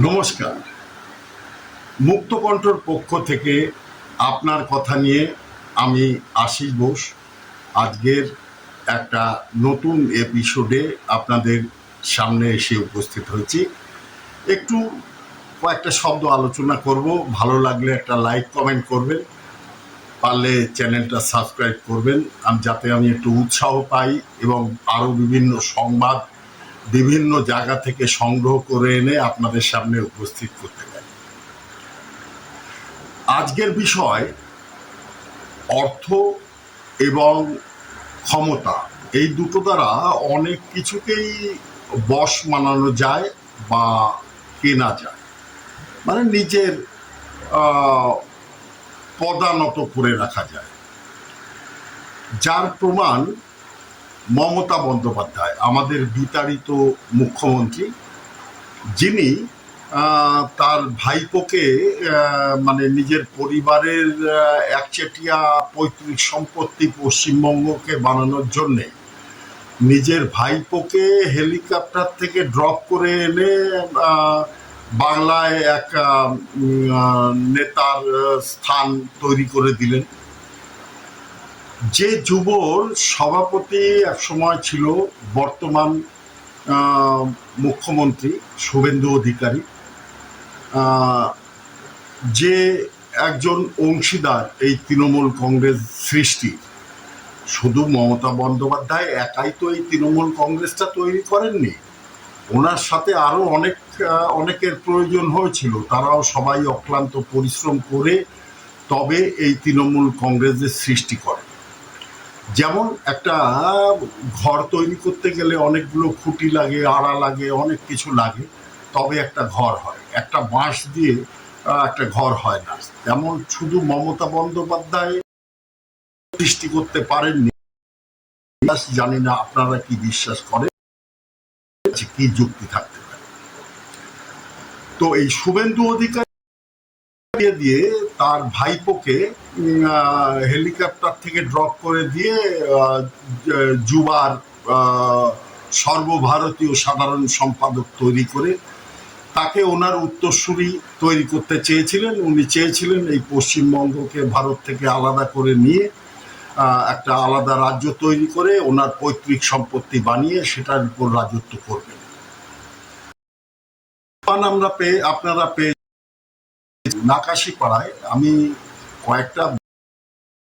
নমস্কার। মুক্তকণ্ঠর পক্ষ থেকে আপনার কথা নিয়ে আমি আশিস বোস আজকের একটা নতুন এপিসোডে আপনাদের সামনে এসে উপস্থিত হয়েছি। একটু কয়েকটা শব্দ আলোচনা করব, ভালো লাগলে একটা লাইক কমেন্ট করবেন, পারলে চ্যানেলটা সাবস্ক্রাইব করবেন যাতে আমি একটু উৎসাহ পাই এবং আরও বিভিন্ন সংবাদ বিভিন্ন জায়গা থেকে সংগ্রহ করে এনে আপনাদের সামনে উপস্থিত করতে পারি। আজকের বিষয় অর্থ এবং ক্ষমতা, এই দুটো দ্বারা অনেক কিছুকেই বশ মানানো যায় বা কেনা যায়, মানে নিজের পদানত করে রাখা যায়। যার প্রমাণ মমতা বন্দ্যোপাধ্যায়, আমাদের বিতাড়িত মুখ্যমন্ত্রী, যিনি তার ভাইপোকে মানে নিজের পরিবারের একচেটিয়া পৈতৃক সম্পত্তি পশ্চিমবঙ্গকে বানানোর জন্যে নিজের ভাইপোকে হেলিকপ্টার থেকে ড্রপ করে এনে বাংলায় এক নেতার স্থান তৈরি করে দিলেন। যে যুবর সভাপতি একসময় ছিল বর্তমান মুখ্যমন্ত্রী শুভেন্দু অধিকারী, যে একজন অংশীদার এই তৃণমূল কংগ্রেস সৃষ্টি, শুধু মমতা বন্দ্যোপাধ্যায় একাই তো এই তৃণমূল কংগ্রেসটা তৈরি করেননি, ওনার সাথে আরও অনেকের প্রয়োজন হয়েছিল। তারাও সবাই অক্লান্ত পরিশ্রম করে তবে এই তৃণমূল কংগ্রেসের সৃষ্টি করে। যেমন একটা ঘর তৈরি করতে গেলে অনেকগুলো খুঁটি লাগে, আড়া লাগে, অনেক কিছু লাগে, তবে একটা ঘর হয়। একটা বাঁশ দিয়ে একটা ঘর হয় না। তেমন শুধু মমতা বন্দ্যোপাধ্যায় সৃষ্টি করতে পারেননি। জানি না আপনারা কি বিশ্বাস করেন, কি যুক্তি থাকতে পারে। তো এই শুভেন্দু অধিকারী দিয়ে তার ভাইপোকে হেলিকপ্টার থেকে ড্রপ করে দিয়ে যুবার সর্বভারতীয় সাধারণ সম্পাদক তৈরি করে তাকে ওনার উত্তরসূরি তৈরি করতে চেয়েছিলেন। উনি চেয়েছিলেন এই পশ্চিমবঙ্গকে ভারত থেকে আলাদা করে নিয়ে একটা আলাদা রাজ্য তৈরি করে ওনার পৈতৃক সম্পত্তি বানিয়ে সেটার উপর রাজত্ব করবেন। আপনারা পেয়ে নাকাশি পাড়ায় আমি কয়েকটা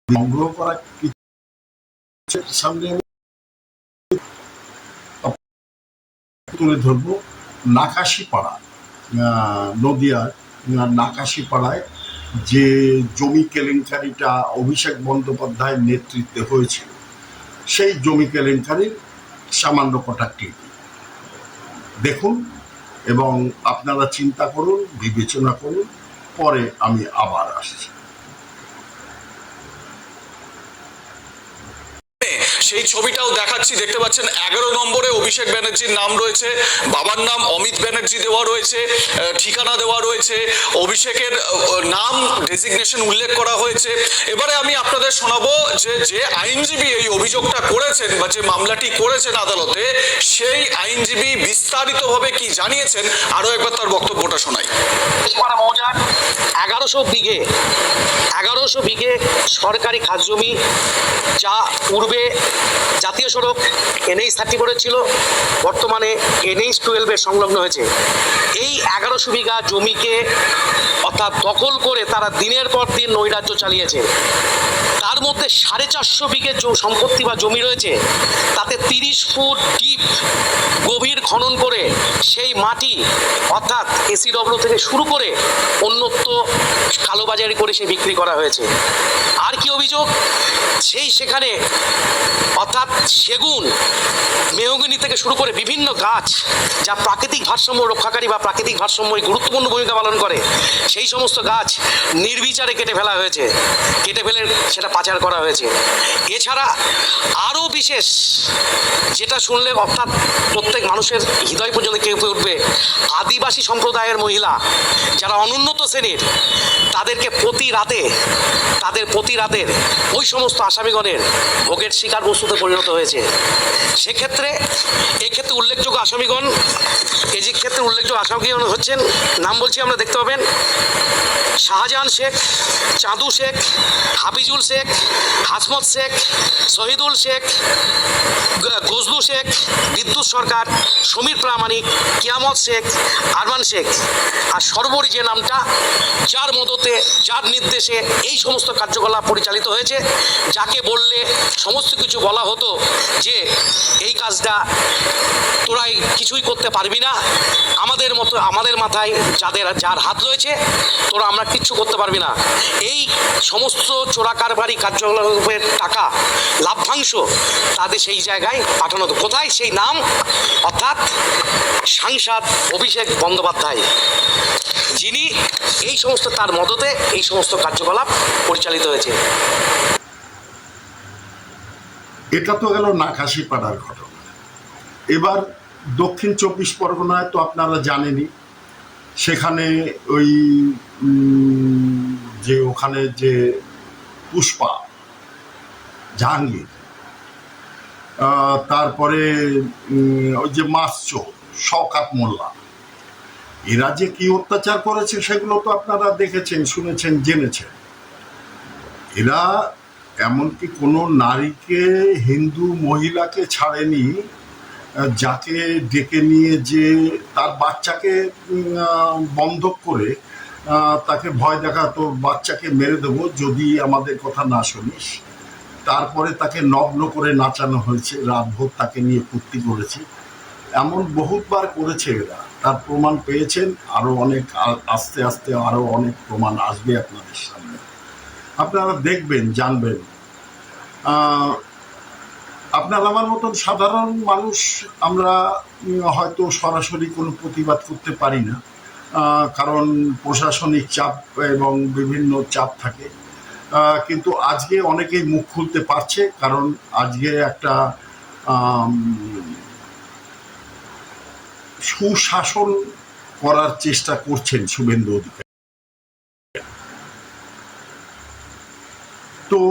সংগ্রহ করা সামনে তুলে ধরবো। নাকাশি পাড়া, নদিয়ার নাকাশি পাড়ায় যে জমি কেলেঙ্কারিটা অভিষেক বন্দ্যোপাধ্যায়ের নেতৃত্বে হয়েছিল, সেই জমি কেলেঙ্কারির সামান্য কটা ক্লিপ দেখুন এবং আপনারা চিন্তা করুন, বিবেচনা করুন, পরে আমি আবার আসছি। সেই ছবিটাও দেখাচ্ছি, দেখতে পাচ্ছেন 11 নম্বরে অভিষেক ব্যানার্জির নাম রয়েছে, বাবার নাম অমিত ব্যানার্জি দেওয়া রয়েছে, ঠিকানা দেওয়া রয়েছে, অভিষেকের নাম ডেজিগনেশন উল্লেখ করা হয়েছে। এবারে আমি আপনাদের শোনাবো যে আইনজীবী এই অভিযোগটা করেছেন বা যে মামলাটি করেছেন আদালতে, সেই আইনজীবী বিস্তারিতভাবে কি জানিয়েছেন, আরো একবার তার বক্তব্যটা শোনাই। মৌজার 1100 বিঘে সরকারি খাস জমি, যা পূর্বে জাতীয় সড়ক NH 34 ছিল, বর্তমানে NH 12 সংলগ্ন হয়েছে। এই 1100 বিঘা জমিকে অর্থাৎ দখল করে তারা দিনের পর দিন নৈরাজ্য চালিয়েছে। তার মধ্যে 450 বিঘে সম্পত্তি বা জমি রয়েছে, তাতে 30 ফুট ডিপ গভীর খনন করে সেই মাটি অর্থাৎ SEW থেকে শুরু করে অন্যত্র কালোবাজারি করে সে বিক্রি করা হয়েছে। আর কি অভিযোগ, সেখানে অর্থাৎ সেগুন, মেহগনি থেকে শুরু করে বিভিন্ন গাছ যা প্রাকৃতিক ভারসাম্য রক্ষাকারী বা প্রাকৃতিক ভারসাম্যে গুরুত্বপূর্ণ ভূমিকা পালন করে, সেই সমস্ত গাছ নির্বিচারে কেটে ফেলা হয়েছে। কেটে ফেলে সেটা পাচার করা হয়েছে। এছাড়া আরও বিশেষ যেটা শুনলে অর্থাৎ প্রত্যেক মানুষের হৃদয় পর্যন্ত কেঁপে উঠবে, আদিবাসী সম্প্রদায়ের মহিলা যারা অনুন্নত শ্রেণীর তাদেরকে প্রতি রাতের ওই সমস্ত আসামিগণের ভোগের শিকার বস্তুতে পরিণত হয়েছে। সেক্ষেত্রে এক্ষেত্রে উল্লেখযোগ্য আসামিগণ হচ্ছেন, নাম বলছি আমরা দেখতে পাবেন, শাহজাহান শেখ, চাঁদু শেখ, হাফিজুল শেখ, হাসমত শেখ, শহীদুল শেখ, গজলু শেখ, বিদ্যুৎ সরকার, সমীর প্রামাণিক, কিয়ামত শেখ, আরমান শেখ। আর সর্বোপরি যে নামটা, যার মদতে যার নির্দেশে এই সমস্ত কার্যকলাপ পরিচালিত হয়েছে, যাকে বললে সমস্ত কিছু বলা হতো যে এই কাজটা তোরাই কিছুই করতে পারবি না, আমাদের মাথায় যার হাত রয়েছে তোরা আমরা কিচ্ছু করতে পারবি না, এই সমস্ত চোরা কারবারি কার্যকলাপের টাকা লাভ্যাংশ তাদের সেই জায়গায় পাঠানো হতো। কোথায়? সেই নাম অর্থাৎ সাংসদ অভিষেক বন্দ্যোপাধ্যায়, যিনি এই সমস্ত তার মদতে এই সমস্ত কার্যকলাপ পরিচালিত হয়েছে। এটা তো গেল নাকাশিপাড়ার ঘটনা। এবার দক্ষিণ 24 পরগনায় তো আপনারা জানেনই, সেখানে ওই ওখানে যে পুষ্পা, জাহাঙ্গীর, তারপরে ওই যে মাসচো শওকাত মোল্লা, এরা যে কি অত্যাচার করেছে সেগুলো তো আপনারা দেখেছেন, শুনেছেন, জেনেছেন। এরা এমনকি কোনো নারীকে, হিন্দু মহিলাকে ছাড়েনি, যাকে ডেকে নিয়ে যে তার বাচ্চাকে বন্ধক করে তাকে ভয় দেখাতো, বাচ্চাকে মেরে দেবো যদি আমাদের কথা না শুনিস। তারপরে তাকে নগ্ন করে নাচানো হয়েছে, রাতভর তাকে নিয়ে ফুর্তি করেছে। এমন বহুতবার করেছে এরা, তার প্রমাণ পেয়েছেন। আরও অনেক আস্তে আস্তে আরও অনেক প্রমাণ আসবে আপনাদের সামনে, আপনারা দেখবেন, জানবেন। আপনার আমার মতন সাধারণ মানুষ আমরা হয়তো সরাসরি কোনো প্রতিবাদ করতে পারি না, কারণ প্রশাসনিক চাপ এবং বিভিন্ন চাপ থাকে। কিন্তু আজকে অনেকেই মুখ খুলতে পারছে, কারণ আজকে একটা সুশাসন করার চেষ্টা করছেন শুভেন্দু অধিকারী। তো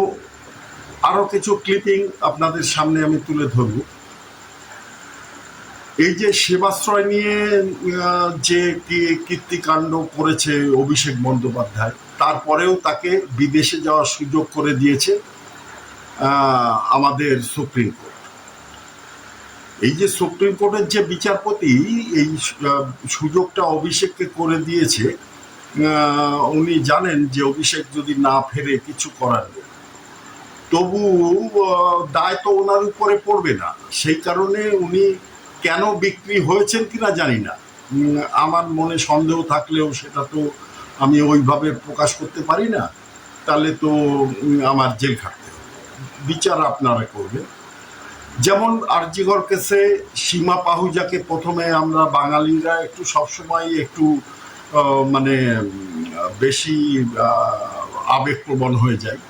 আরো কিছু ক্লিপিং আপনাদের সামনে আমি তুলে ধরব। এই যে সেবাশ্রয় নিয়ে যে কীর্তিকাণ্ড করেছে অভিষেক বন্দ্যোপাধ্যায়, তারপরেও তাকে বিদেশে যাওয়ার সুযোগ করে দিয়েছে আমাদের সুপ্রিম কোর্ট। এই যে সুপ্রিম কোর্টের যে বিচারপতি এই সুযোগটা অভিষেককে করে দিয়েছে, উনি জানেন যে অভিষেক যদি না ফেরে কিছু করার নেই, তবু দায় তো ওনার উপরে পড়বে না। সেই কারণে উনি কেন বিক্রি হয়েছেন কিনা জানি না, আমার মনে সন্দেহ থাকলেও সেটা তো আমি ওইভাবে প্রকাশ করতে পারি না, তাহলে তো আমার জেল খাটতে হবে। বিচার আপনারা করবেন। যেমন আরজিকর কেসে সীমা পাহুজাকে প্রথমে আমরা বাঙালিরা একটু সবসময় একটু মানে বেশি আবেগপ্রবণ হয়ে যায়।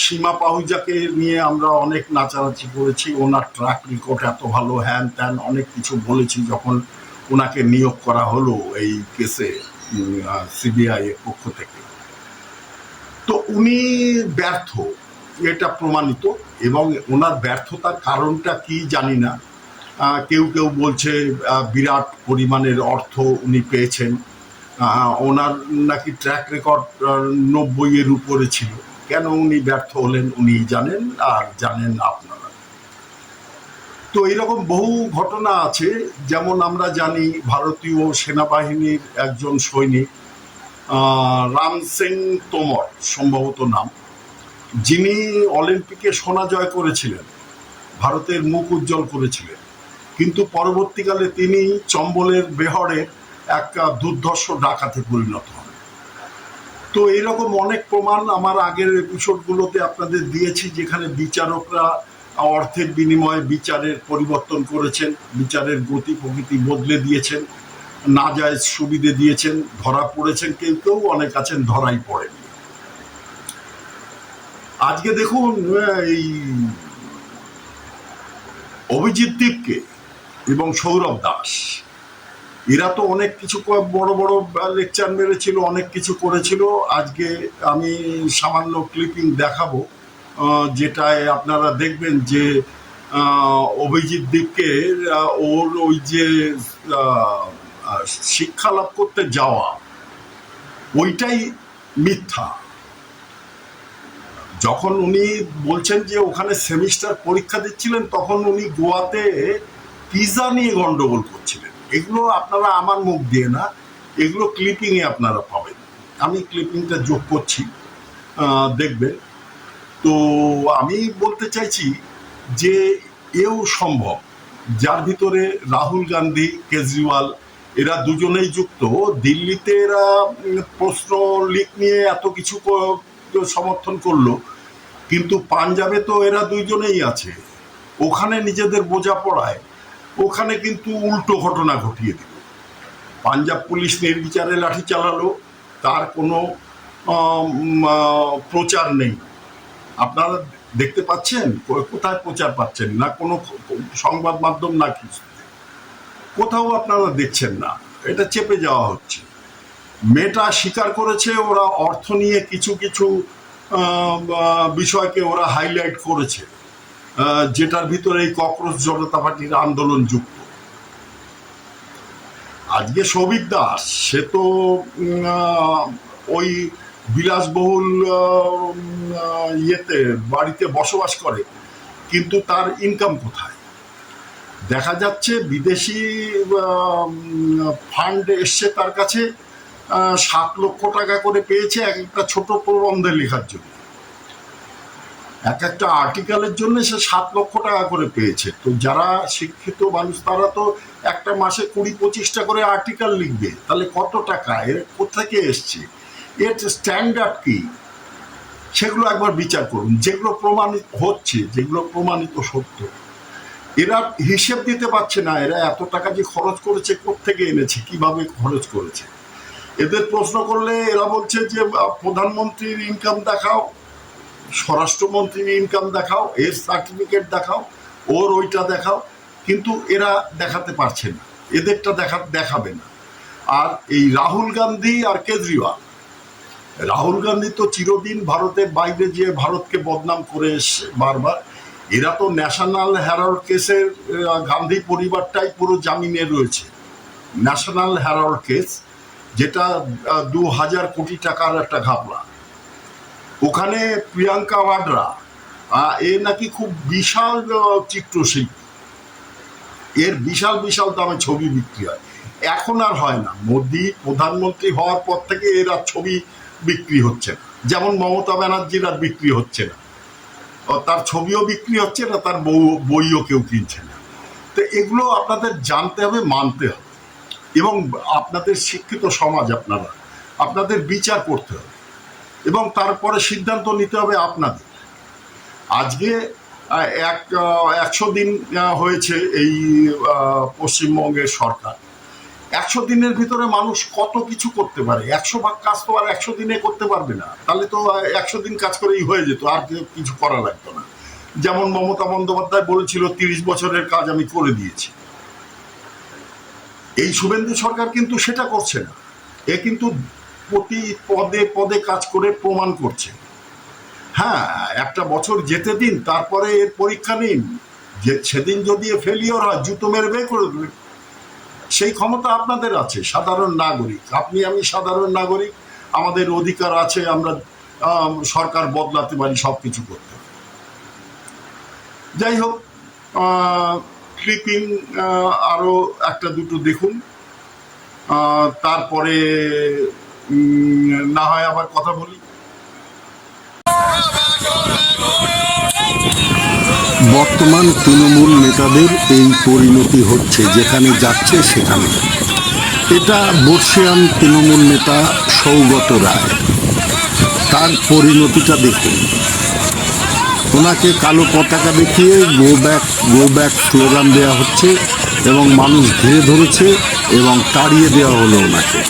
সীমা পাহুজাকে নিয়ে আমরা অনেক নাচানাচি করেছি, ওনার ট্র্যাক রেকর্ড এত ভালো, হ্যান ত্যান অনেক কিছু বলেছি যখন ওনাকে নিয়োগ করা হলো এই কেসে সিবিআই এর পক্ষ থেকে। তো উনি ব্যর্থ, এটা প্রমাণিত, এবং ওনার ব্যর্থতার কারণটা কি জানি না। কেউ কেউ বলছে বিরাট পরিমাণের অর্থ উনি পেয়েছেন, ওনার নাকি ট্র্যাক রেকর্ড 90-এর উপরে ছিল। কেন উনি ব্যর্থ হলেন উনি জানেন, আর জানেন আপনারা। তো এরকম বহু ঘটনা আছে। যেমন আমরা জানি ভারতীয় সেনাবাহিনীর একজন সৈনিক রাম সিং তোমর সম্ভবত নাম, যিনি অলিম্পিকে সোনা জয় করেছিলেন, ভারতের মুখ উজ্জ্বল করেছিলেন, কিন্তু পরবর্তীকালে তিনি চম্বলের বেহরের এক দুর্ধর্ষ ডাকাতে পরিণত হন। তো এইরকম অনেক প্রমাণ আমার আগের এপিসোডগুলোতে আপনাদের দিয়েছি, যেখানে বিচারকরা অর্থের বিনিময়ে বিচারের পরিবর্তন করেছেন, বিচারের গতি প্রকৃতি বদলে দিয়েছেন, নাজায়েজ সুবিধে দিয়েছেন, ধরা পড়েছেন কেউ কেউ, অনেক আছেন ধরাই পড়েনি। আজকে দেখুন এই অভিজিৎ দীপকে এবং সৌরভ দাস এরা তো অনেক কিছু বড় বড় লেকচার মেরেছিল, অনেক কিছু করেছিল। আজকে আমি সামান্য ক্লিপিং দেখাবো, যেটায় আপনারা দেখবেন যে অভিজিৎ দীপকে ওর ওই যে শিক্ষা লাভ করতে যাওয়া ওইটাই মিথ্যা। যখন উনি বলছেন যে ওখানে সেমিস্টার পরীক্ষা দিচ্ছিলেন, তখন উনি গোয়াতে পিজা নিয়ে গন্ডগোল করছিলেন। এগুলো আপনারা আমার মুখ দিয়ে না, এগুলো ক্লিপিংয়ে আপনারা পাবেন। আমি ক্লিপিংটা যোগ করছি, দেখবেন। তো আমি বলতে চাইছি যে এও সম্ভব, যার ভিতরে রাহুল গান্ধী, কেজরিওয়াল এরা দুজনেই যুক্ত। দিল্লিতে এরা প্রশ্ন লিক নিয়ে এত কিছু সমর্থন করলো, কিন্তু পাঞ্জাবে তো এরা দুইজনেই আছে। ওখানে নিজেদের বোঝাপড়ায় ওখানে কিন্তু উল্টো ঘটনা ঘটিয়ে দিল। পাঞ্জাব পুলিশ নির্বিচারে লাঠি চালালো, তার কোনো প্রচার নেই। আপনারা দেখতে পাচ্ছেন? কোথায় প্রচার পাচ্ছেন? না কোনো সংবাদ মাধ্যম, না কিছু, কোথাও আপনারা দেখছেন না। এটা চেপে যাওয়া হচ্ছে। মেয়েটা স্বীকার করেছে ওরা অর্থ নিয়ে কিছু কিছু বিষয়কে ওরা হাইলাইট করেছে, যেটার ভিতরে এই ককরোচ জনতা পার্টির আন্দোলন যুক্ত। আজকে সৌভিক দাস সে তো ওই বিলাসবহুল ইয়েতে বাড়িতে বসবাস করে, কিন্তু তার ইনকাম কোথায়? দেখা যাচ্ছে বিদেশি ফান্ড এসছে তার কাছে, 7 লক্ষ টাকা করে পেয়েছে এক একটা ছোট প্রবন্ধে লেখার জন্য। এক একটা আর্টিকেলের জন্য সে 7 লক্ষ টাকা করে পেয়েছে। তো যারা শিক্ষিত মানুষ তারা তো একটা মাসে 20-25টা করে আর্টিকেল লিখবে, তাহলে কত টাকা এর কোথেকে এসছে, এর স্ট্যান্ডার্ড কি, সেগুলো একবার বিচার করুন। যেগুলো প্রমাণিত হচ্ছে, যেগুলো প্রমাণিত সত্য, এরা হিসেব দিতে পারছে না। এরা এত টাকা যে খরচ করেছে, কোত্থেকে এনেছে, কিভাবে খরচ করেছে। এদের প্রশ্ন করলে এরা বলছে যে প্রধানমন্ত্রীর ইনকাম দেখাও, স্বরাষ্ট্রমন্ত্রীর ইনকাম দেখাও, এর সার্টিফিকেট দেখাও, ওর ওইটা দেখাও, কিন্তু এরা দেখাতে পারছে না, এদেরটা দেখাবে না। আর এই রাহুল গান্ধী আর কেজরিওয়াল, রাহুল গান্ধী তো চিরদিন ভারতের বাইরে যেয়ে ভারতকে বদনাম করে এসছে বারবার। এরা তো ন্যাশনাল হেরাল্ড কেসের গান্ধী পরিবারটাই পুরো জামিনে রয়েছে। ন্যাশনাল হেরাল্ড কেস, যেটা 2000 কোটি টাকার একটা ঘাপলা। ওখানে প্রিয়াঙ্কা ওয়াড্রা এ নাকি খুব বিশাল চিত্রশিল্পী, এর বিশাল বিশাল দামে ছবি বিক্রি হয়। এখন আর হয় না, মোদি প্রধানমন্ত্রী হওয়ার পর থেকে এর আর ছবি বিক্রি হচ্ছে না। যেমন মমতা ব্যানার্জির আর বিক্রি হচ্ছে না, তার ছবিও বিক্রি হচ্ছে না, তার বইও কেউ কিনছে না। তো এগুলো আপনাদের জানতে হবে, মানতে হবে, এবং আপনাদের শিক্ষিত সমাজ, আপনাদের বিচার করতে হবে, এবং তারপরে সিদ্ধান্ত নিতে হবে আপনাদের। আজকে 100 দিন হয়েছে এই পশ্চিমবঙ্গের সরকার। 100 দিনের ভিতরে মানুষ কত কিছু করতে পারে। 100 ভাগ কাজ তো আর 100 দিনে করতে পারবে না, তাহলে তো 100 দিন কাজ করেই হয়ে যেত, আর কিছু করা লাগতো না। যেমন মমতা বন্দ্যোপাধ্যায় বলেছিল 30 বছরের কাজ আমি করে দিয়েছি। এই শুভেন্দু সরকার কিন্তু সেটা করছে না। এ কিন্তু প্রতি পদে পদে কাজ করে প্রমাণ করছে। হ্যাঁ, একটা বছর যেতে দিন, তারপরে এর পরীক্ষা নিন, যে সেদিন যদি ফেলিওর হয় জুতো মেরে বের করে দেবেন। সেই ক্ষমতা আপনাদের আছে, সাধারণ নাগরিক। আপনি আমি সাধারণ নাগরিক, আমাদের অধিকার আছে, আমরা সরকার বদলাতে পারি, সব কিছু করতে পারি। যাই হোক, ক্লিপিং আরও একটা দুটো দেখুন, তারপরে না হয় আবার কথা বলি। বর্তমান তৃণমূল নেতাদের এই পরিণতি হচ্ছে, যেখানে যাচ্ছে সেখানে। এটা বর্ষিয়ান তৃণমূল নেতা সৌগত রায়, তার পরিণতিটা দেখুন। ওনাকে কালো পতাকা দেখিয়ে গো ব্যাক স্লোগান দেওয়া হচ্ছে, এবং মানুষ ঘিরে ধরেছে এবং তাড়িয়ে দেওয়া হলো ওনাকে।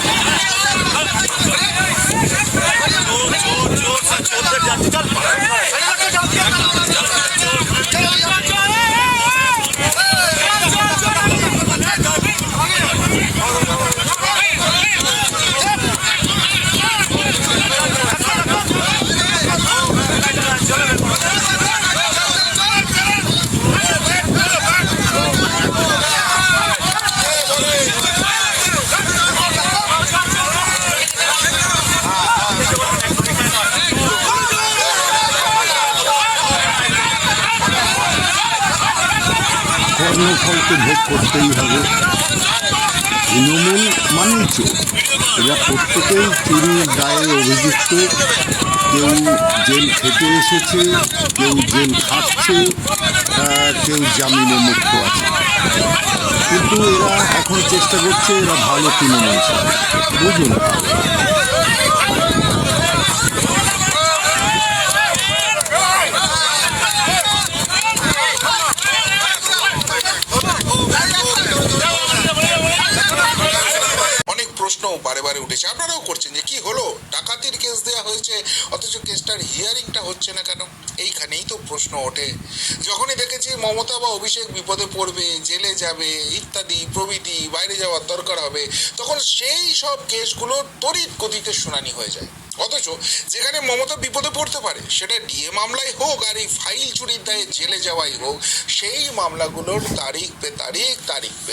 কর্মফলকে ভোগ করতেই হবে। তৃণমূল মানেই চোর, এরা প্রত্যেকেই চুরির দায়ে অভিযুক্ত। কেউ জেল খেতে এসেছে, কেউ জেল খাটছে, কেউ জামিনে মুক্ত আছে। কিন্তু এরা এখন চেষ্টা করছে এরা ভালো তৃণমূল চায়, বুঝুন। অনেক প্রশ্ন বারে বারে উঠেছে, আপনারাও করছেন যে কি হলো, ডাকাতির কেস দেওয়া হয়েছে অথচ কেসটার হিয়ারিংটা হচ্ছে না কেন? এইখানেই তো প্রশ্ন ওঠে। যখনই দেখেছি মমতা বা অভিষেক বিপদে পড়বে, জেলে যাবে ইত্যাদি প্রভৃতি, বাইরে যাওয়ার দরকার হবে, তখন সেই সব কেসগুলো তড়িৎ গতিতে শুনানি হয়ে যায়। অথচ যেখানে মমতা বিপদে পড়তে পারে সেটা ডিএ মামলাই হোক আর এই ফাইল চুরির দায়ে জেলে যাওয়াই হোক, সেই মামলাগুলোর তারিখ পে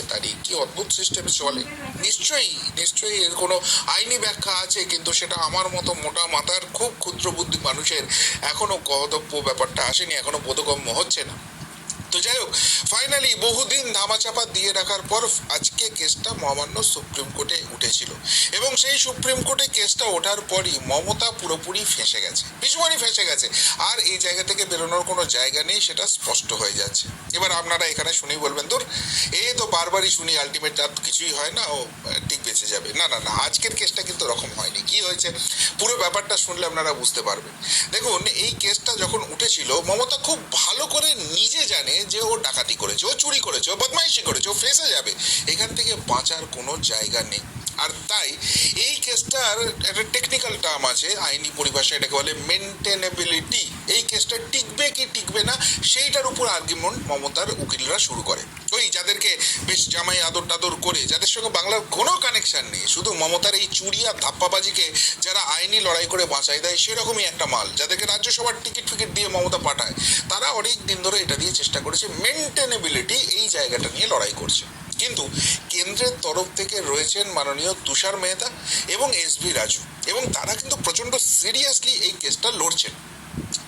তারিখ কি অদ্ভুত সিস্টেমে চলে। নিশ্চয়ই এর কোনো আইনি ব্যাখ্যা আছে, কিন্তু সেটা আমার মতো মোটা মাথার খুব ক্ষুদ্র বুদ্ধি মানুষের এখনো গহতব্য ব্যাপারটা আসেনি, এখনো বোধগম্য হচ্ছে না। তো যাই হোক, ফাইনালি বহুদিন ধামাচাপা দিয়ে রাখার পর আজকে কেসটা মহামান্য সুপ্রিম কোর্টে উঠেছিল এবং সেই সুপ্রিম কোর্টে কেসটা ওঠার পরই মমতা পুরোপুরি ফেঁসে গেছে, ভীষণই ফেঁসে গেছে। আর এই জায়গা থেকে বেরোনোর কোনো জায়গা নেই, সেটা স্পষ্ট হয়ে যাচ্ছে। এবার আপনারা এখানে শুনেই বলবেন, তোর তো বারবারই শুনি আলটিমেট আর কিছুই হয় না, ও ঠিক বেঁচে যাবে। না, আজকের কেসটা কিন্তু ওরকম হয়নি। কি হয়েছে পুরো ব্যাপারটা শুনলে আপনারা বুঝতে পারবেন। দেখুন, এই কেসটা যখন উঠেছিল মমতা খুব ভালো করে নিজে জানে যে ও ডাকাতি করেছে, ও চুরি করেছে, ও বদমাইশি করেছে, ও ফেঁসে যাবে, এখান থেকে বাঁচার কোনো জায়গা নেই। আর তাই এই কেসটার একটা টেকনিক্যাল টার্ম আছে, আইনি পরিভাষায় এটাকে বলে মেনটেনেবিলিটি। এই কেসটা টিকবে কি টিকবে না সেইটার উপর আর্গুমেন্ট মমতার উকিলরা শুরু করে। ওই যাদেরকে বেশ জামাই আদর টাদর করে, যাদের সঙ্গে বাংলার কোনো কানেকশন নেই, শুধু মমতার এই চুরি আর ধাপ্পাবাজিকে যারা আইনি লড়াই করে বাঁচাই দেয়, সেরকমই একটা মাল, যাদেরকে রাজ্যসভার টিকিট ফিকিট দিয়ে মমতা পাঠায়, তারা অনেক দিন ধরে এটা দিয়ে চেষ্টা করেছে মেনটেনেবিলিটি এই জায়গাটা নিয়ে লড়াই করছে। কিন্তু কেন্দ্রের তরফ থেকে রয়েছেন মাননীয় তুষার মেহতা এবং এসবি রাজু, এবং তারা কিন্তু প্রচণ্ড সিরিয়াসলি এই কেসটা লড়ছেন।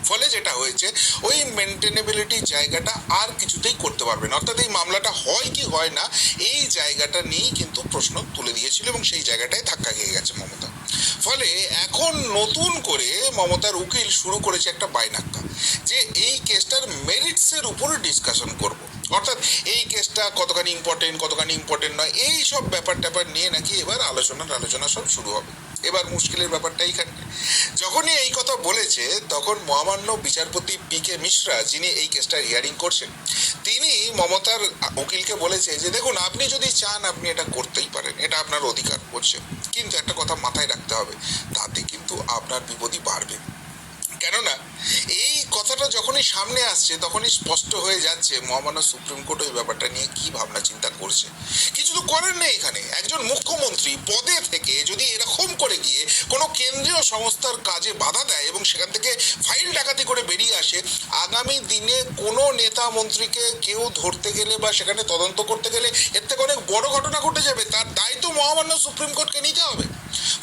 ফলে যেটা হয়েছে, ওই মেনটেনেবিলিটি জায়গাটা আর কিছুতেই করতে পারবে না, অর্থাৎ এই মামলাটা হয় কি হয় না এই জায়গাটা নিয়েই কিন্তু প্রশ্ন তুলে দিয়েছিল এবং সেই জায়গাটায় ধাক্কা খেয়ে গেছে মমতা। ফলে এখন নতুন করে মমতার উকিল শুরু করেছে একটা বাইনাক্কা, যে এই কেসটার মেরিটসের উপর ডিসকাশন করব, অর্থাৎ এই কেসটা কতখানি ইম্পর্টেন্ট নয়, এই সব ব্যাপার ট্যাপার নিয়ে নাকি এবার আলোচনা সব শুরু হবে। এবার মুশকিলের ব্যাপারটা এইখানে, যখনই এই কথা বলেছে তখন মহামান্য বিচারপতি পি.কে. মিশ্রা, যিনি এই কেসটার হিয়ারিং করছেন, তিনি মমতার উকিলকে বলেছে যে দেখুন, আপনি যদি চান আপনি এটা করতেই পারেন, এটা আপনার অধিকার করছে, কিন্তু একটা কথা মাথায় রাখতে হবে, তাতে কিন্তু আপনার বিপদই বাড়বে। কেননা এই কথাটা যখনই সামনে আসছে তখনই স্পষ্ট হয়ে যাচ্ছে মহামান্য সুপ্রিম কোর্ট ওই ব্যাপারটা নিয়ে কি ভাবনা চিন্তা করছে। কিছু তো করার নেই এখানে, একজন মুখ্যমন্ত্রী পদে থেকে যদি এরকম করে গিয়ে কোনো কেন্দ্রীয় সংস্থার কাজে বাধা দেয় এবং সেখান থেকে ফাইল ডাকাতি করে বেরিয়ে আসে, আগামী দিনে কোনো নেতা মন্ত্রীকে কেউ ধরতে গেলে বা সেখানে তদন্ত করতে গেলে এর থেকে অনেক বড় ঘটনা ঘটে যাবে, তার দায়িত্ব মহামান্য সুপ্রিম কোর্টকে নিতে হবে।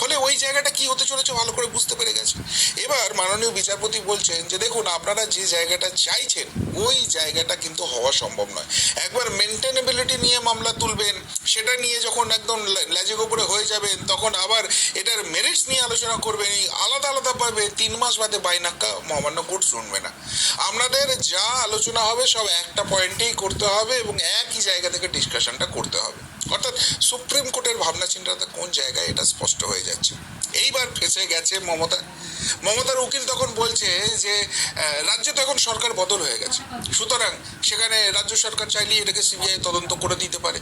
ফলে ওই জায়গাটা কি হতে চলেছে ভালো করে বুঝতে পেরে গেছে। এবার মাননীয় বিচারপতি বলছেন যে দেখুন, আপনারা যে জায়গাটা চাইছেন ওই জায়গাটা কিন্তু হওয়া সম্ভব নয়। একবার মেনটেনেবিলিটি নিয়ে মামলা তুলবেন, সেটা নিয়ে যখন একদম লেজে গোপরে হয়ে যাবেন, তখন আবার এটার মেরিটস নিয়ে আলোচনা করবেন, আলাদা পাবে 3 মাস বাদে বাইনাক্কা মহামান্য কোর্ট শুনবে না। আপনাদের যা আলোচনা হবে সব একটা পয়েন্টেই করতে হবে এবং একই জায়গা থেকে ডিসকাশনটা করতে হবে। অর্থাৎ সুপ্রিম কোর্টের ভাবনা চিন্তাটা কোন জায়গায় এটা স্পষ্ট হয়ে যাচ্ছে। এইবার ফেসে গেছে মমতার উকিল তখন বলছে যে রাজ্যে তো এখন সরকার বদল হয়ে গেছে, সুতরাং সেখানে রাজ্য সরকার চাইলেই এটাকে সিবিআই তদন্ত করে দিতে পারে,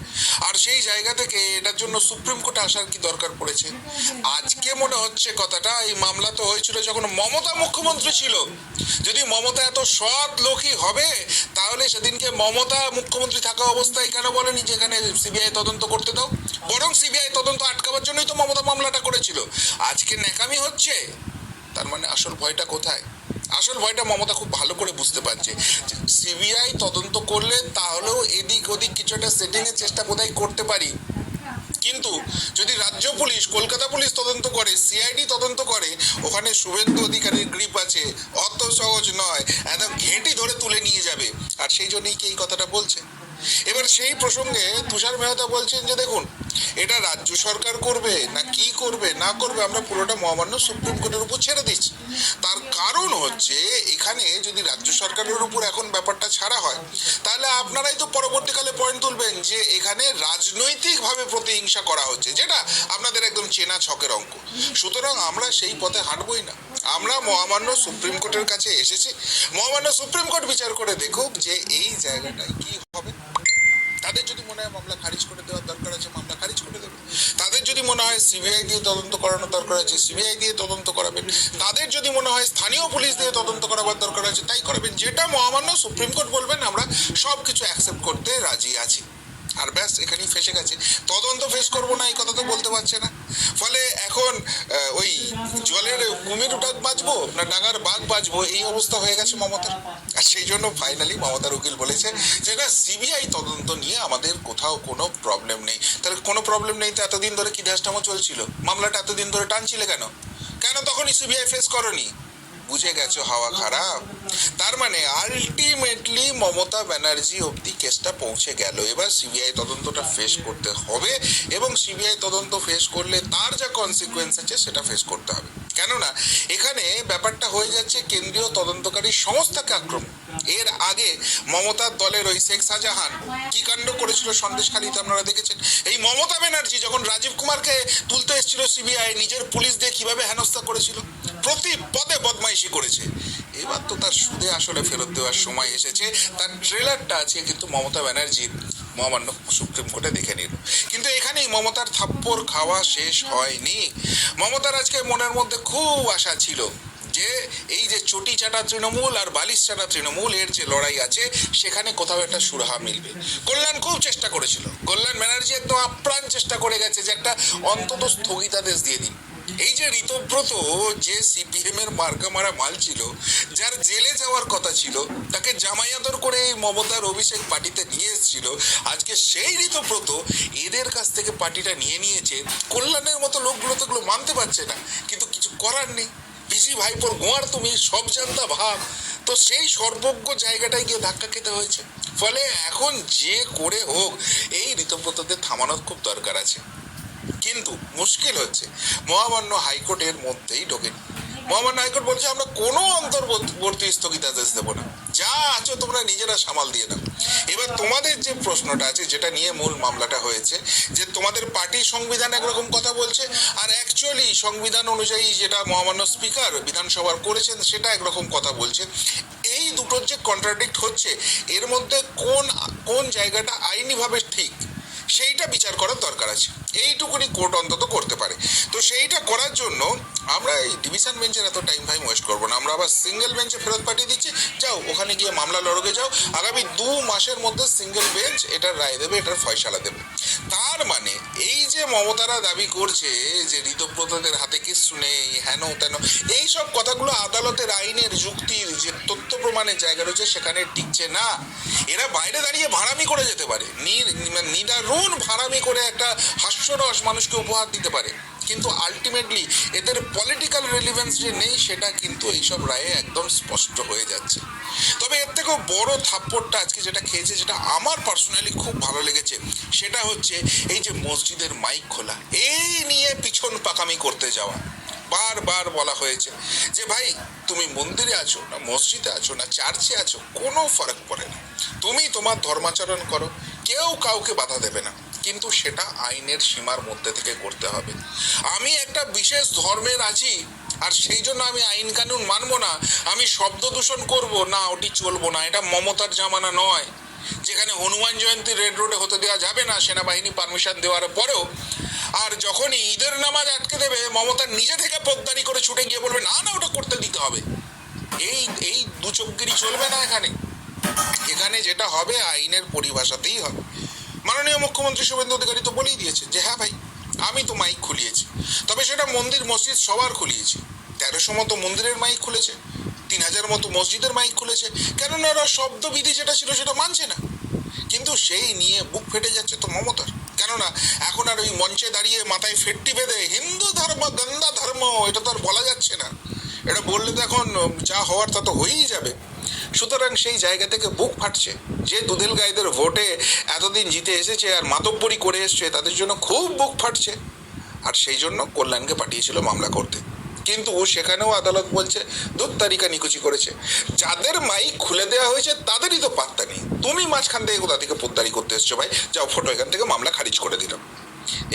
আর সেই জায়গা থেকে এটার জন্য সুপ্রিম কোর্টে আসার কি দরকার পড়েছে। আজকে মনে হচ্ছে কথাটা, এই মামলা তো হয়েছিল যখন মমতা মুখ্যমন্ত্রী ছিল, যদি মমতা এত সৎ লোকই হবে তাহলে সেদিনকে মমতা মুখ্যমন্ত্রী থাকা অবস্থায় কেন বলেনি যে এখানে সিবিআই তদন্ত করতে দাও, বরং সিবিআই তদন্ত আটকাবার জন্যই তো মমতা মামলাটা করেছিল। আজকে ন্যাকামি হচ্ছে, তার মানে আসল ভয়টা কোথায়? আসল ভয়টা মমতা খুব ভালো করে বুঝতে পারছে, সিবিআই তদন্ত করলে তাহলেও এদিক ওদিক কিছু একটা সেটিংয়ের চেষ্টা বোধহয় করতে পারি, কিন্তু যদি রাজ্য পুলিশ, কলকাতা পুলিশ তদন্ত করে, সিআইডি তদন্ত করে, ওখানে শুভেন্দু অধিকারীর গ্রিপ আছে, অত সহজ নয়, একদম ঘেঁটি ধরে তুলে নিয়ে যাবে। আর সেই জন্যই কি এই কথাটা বলছে। এবার সেই প্রসঙ্গে তুষার মেহতা বলছেন যে দেখুন এটা রাজ্য সরকার করবে না কি করবে না করবে আমরা পুরোটা মহামান্য সুপ্রিম কোর্টের উপর ছেড়ে দিচ্ছি। তার কারণ হচ্ছে এখানে যদি রাজ্য সরকারের উপর এখন ব্যাপারটা ছাড়া হয় তাহলে আপনারাই তো পরবর্তীকালে পয়েন্ট তুলবেন যে এখানে রাজনৈতিকভাবে প্রতিহিংসা করা হচ্ছে, যেটা আপনাদের একদম চেনা ছকের অঙ্ক। সুতরাং আমরা সেই পথে হাঁটবই না। আমরা মহামান্য সুপ্রিম কোর্টের কাছে এসেছি, মহামান্য সুপ্রিম কোর্ট বিচার করে দেখুক যে এই জায়গাটায় কি হবে। তাদের যদি মনে হয় মামলা খারিজ করে দেওয়ার দরকার আছে মামলা খারিজ করে দেবে, তাদের যদি মনে হয় সিবিআই দিয়ে তদন্ত করানোর দরকার আছে সিবিআই দিয়ে তদন্ত করাবেন, তাদের যদি মনে হয় স্থানীয় পুলিশ দিয়ে তদন্ত করাবার দরকার আছে তাই করাবেন। যেটা মহামান্য সুপ্রিম কোর্ট বলবেন আমরা সব কিছু অ্যাকসেপ্ট করতে রাজি আছি। আর ব্যাস এখানেই ফেসে গেছে। তদন্ত ফেস করবো না এই কথা তো বলতে পারছে না। ফলে এখন ওই জলের কুমির ডাক বাঁচবো না ডাঙার বাঘ বাঁচবো এই অবস্থা হয়ে গেছে মমতার। আর সেই জন্য ফাইনালি মমতার উকিল বলেছে যে না সিবিআই তদন্ত নিয়ে আমাদের কোথাও কোনো প্রবলেম নেই। তাহলে কোনো প্রবলেম নেই তো এতদিন ধরে কি ধ্যাসটামো চলছিল? মামলাটা এতদিন ধরে টানছিলে কেন? কেন তখনই সিবিআই ফেস করনি? বুঝে গেছো হাওয়া খারাপ। তার মানে আলটিমেটলি মমতা ব্যানার্জি অব্দি কেসটা পৌঁছে গেল। এবার সিবিআই তদন্তটা ফেস করতে হবে এবং সিবিআই তদন্ত ফেস করলে তার যা কনসিকুয়েন্স আছে সেটা ফেস করতে হবে। কেননা এখানে ব্যাপারটা হয়ে যাচ্ছে কেন্দ্রীয় তদন্তকারী সংস্থাকে আক্রমণ। এর আগে মমতার দলের ওই শেখ শাহজাহান কি কাণ্ড করেছিল সন্দেশখালীতে আপনারা দেখেছেন। এই মমতা ব্যানার্জি যখন রাজীব কুমারকে তুলতে এসেছিল সিবিআই নিজের পুলিশ দিয়ে কিভাবে হেনস্থা করেছিল, প্রতি পদে বদমাইশি করেছে। এবার তো তার সুদে আসলে ফেরত দেওয়ার সময় এসেছে। তার ট্রেলারটা আছে কিন্তু মমতা ব্যানার্জির মহামান্য সুপ্রিম কোর্টে দেখে নিল। কিন্তু এখানেই মমতার থাপ্পড় খাওয়া শেষ হয়নি। মমতার আজকে মনের মধ্যে খুব আশা ছিল যে এই যে চটি চাটা তৃণমূল আর বালিশ চাটা তৃণমূল এর যে লড়াই আছে সেখানে কোথাও একটা সুরাহা মিলবে। কল্যাণ খুব চেষ্টা করেছিল, কল্যাণ ব্যানার্জি একদম আপ্রাণ চেষ্টা করে গেছে যে একটা অন্তত স্থগিতাদেশ দিয়ে দিন। এই যে ঋতব্রত যে সিপিএম এর মার্কা মারা মাল ছিল, যার জেলে যাওয়ার কথা ছিল, তাকে জামাইয়াদর করে এই মমতার অভিষেক পার্টিতে নিয়ে এসেছিল, আজকে সেই ঋতব্রত এদের কাছ থেকে পার্টিটা নিয়ে নিয়েছে। কল্যাণের মতো লোকগুলো তো এগুলো মানতে পারছে না, কিন্তু কিছু করার নেই। পিসি ভাইপোর গোয়ার তুমি সব জানতা ভাব, তো সেই সর্বজ্ঞ জায়গাটায় গিয়ে ধাক্কা খেতে হয়েছে। ফলে এখন যে করে হোক এই ঋতব্রতদের থামানোর খুব দরকার আছে। কিন্তু মুশকিল হচ্ছে মহামান্য হাইকোর্টের মধ্যেই ঢোকেনি। মহামান্য হাইকোর্ট বলছে আমরা কোনো অন্তর্বর্তী স্থগিতাদেশ দেবো না, যা আছো তোমরা নিজেরা সামাল দিয়ে নাও। এবার তোমাদের যে প্রশ্নটা আছে যেটা নিয়ে মূল মামলাটা হয়েছে যে তোমাদের পার্টি সংবিধান একরকম কথা বলছে আর অ্যাকচুয়ালি সংবিধান অনুযায়ী যেটা মহামান্য স্পিকার বিধানসভার করেছেন সেটা একরকম কথা বলছে। এই দুটোর যে কন্ট্রাডিক্ট হচ্ছে এর মধ্যে কোন জায়গাটা আইনিভাবে ঠিক সেইটা বিচার করার দরকার আছে। এইটুকুনি কোর্ট অন্তত করতে পারে। তো সেইটা করার জন্য আমরা এই ডিভিশন বেঞ্চের এত টাইম ওয়েস্ট করবো না, আমরা আবার সিঙ্গেল বেঞ্চে ফেরত পাঠিয়ে দিচ্ছি। যাও ওখানে গিয়ে মামলা লড়কে যাও, আগামী 2 মাসের মধ্যে সিঙ্গেল বেঞ্চ এটার রায় দেবে, এটার ফয়সালা দেবে। তার মানে এই যে মমতারা দাবি করছে যে ঋতব্রতদের হাতে কিচ্ছু নেই হেন তেন, এইসব কথাগুলো আদালতের আইনের যুক্তির যে তথ্য প্রমাণের জায়গা রয়েছে সেখানে টিকছে না। এরা বাইরে দাঁড়িয়ে ভাড়ামি করে যেতে পারে, নিদারুণ ভাড়ামি করে একটা হাস্যরস মানুষকে উপহার দিতে পারে, কিন্তু আলটিমেটলি এদের পলিটিক্যাল রিলিভেন্স যে নেই সেটা কিন্তু এইসব রায়ে একদম স্পষ্ট হয়ে যাচ্ছে। তবে এর থেকেও বড় থাপ্পড়টা আজকে যেটা খেয়েছে, যেটা আমার পার্সোনালি খুব ভালো লেগেছে, সেটা হচ্ছে এই যে মসজিদের মাইক খোলা, এই নিয়ে পিছন পাকামি করতে যাওয়া। বারবার বলা হয়েছে যে ভাই তুমি মন্দিরে আছো না মসজিদে আছো না চার্চে আছো কোনো ফারাক পড়ে না, তুমি তোমার ধর্মাচরণ করো, কেউ কাউকে বাধা দেবে না, কিন্তু সেটা আইনের সীমার মধ্যে থেকে করতে হবে। আমি একটা বিশেষ ধর্মের আছি আর সেই জন্য আমি আইন কানুন মানবো না, আমি শব্দ দূষণ করবো না, ওটি চলবো না। এটা মমতার জামানা নয়, যেখানে হনুমান জয়ন্তী রেড রোডে হতে দেওয়া যাবে না সেনাবাহিনী পারমিশন দেওয়ার পরেও, আর যখনই ঈদের নামাজ আটকে দেবে মমতা নিজে থেকে পদ্মারি করে ছুটে গিয়ে বলবে না না ওটা করতে দিতে হবে। এই দুচক্কিরি চলবে না। এখানে যেটা হবে আইনের পরিভাষাতেই হবে। মাননীয় মুখ্যমন্ত্রী শুভেন্দু অধিকারী তো বলেই দিয়েছে যে হ্যাঁ ভাই আমি তো মাইক খুলিয়েছি, তবে সেটা মন্দির মসজিদ সবার খুলিয়েছি। 1300 মতো মন্দিরের মাইক খুলেছে, 3000 মতো মসজিদের মাইক খুলেছে, কেননা ওরা শব্দবিধি যেটা ছিল সেটা মানছে না। কিন্তু সেই নিয়ে বুক ফেটে যাচ্ছে তো মমতার, কেননা এখন আর ওই মঞ্চে দাঁড়িয়ে মাথায় ফেটটি বেঁধে হিন্দু ধর্ম গন্দা ধর্ম এটা তো আর বলা যাচ্ছে না। এটা বললে তো এখন যা হওয়ার তা তো হয়েই যাবে। সুতরাং সেই জায়গা থেকে বুক ফাটছে যে দুধেল গাইদের ভোটে এতদিন জিতে এসেছে আর মাতব্বরি করে এসছে, তাদের জন্য খুব বুক ফাটছে। আর সেই জন্য কল্যাণকে পাঠিয়েছিল মামলা করতে, কিন্তু সেখানেও আদালত বলছে দুধ তারিকা নিকুচি করেছে। যাদের মাইক খুলে দেওয়া হয়েছে তাদেরই তো পাত্তা নেই। তুমি মাঝখান থেকে কোথা থেকে পোদ্দারি করতে এসছো ভাই, যাও ফটো, এখান থেকে মামলা খারিজ করে দিলাম।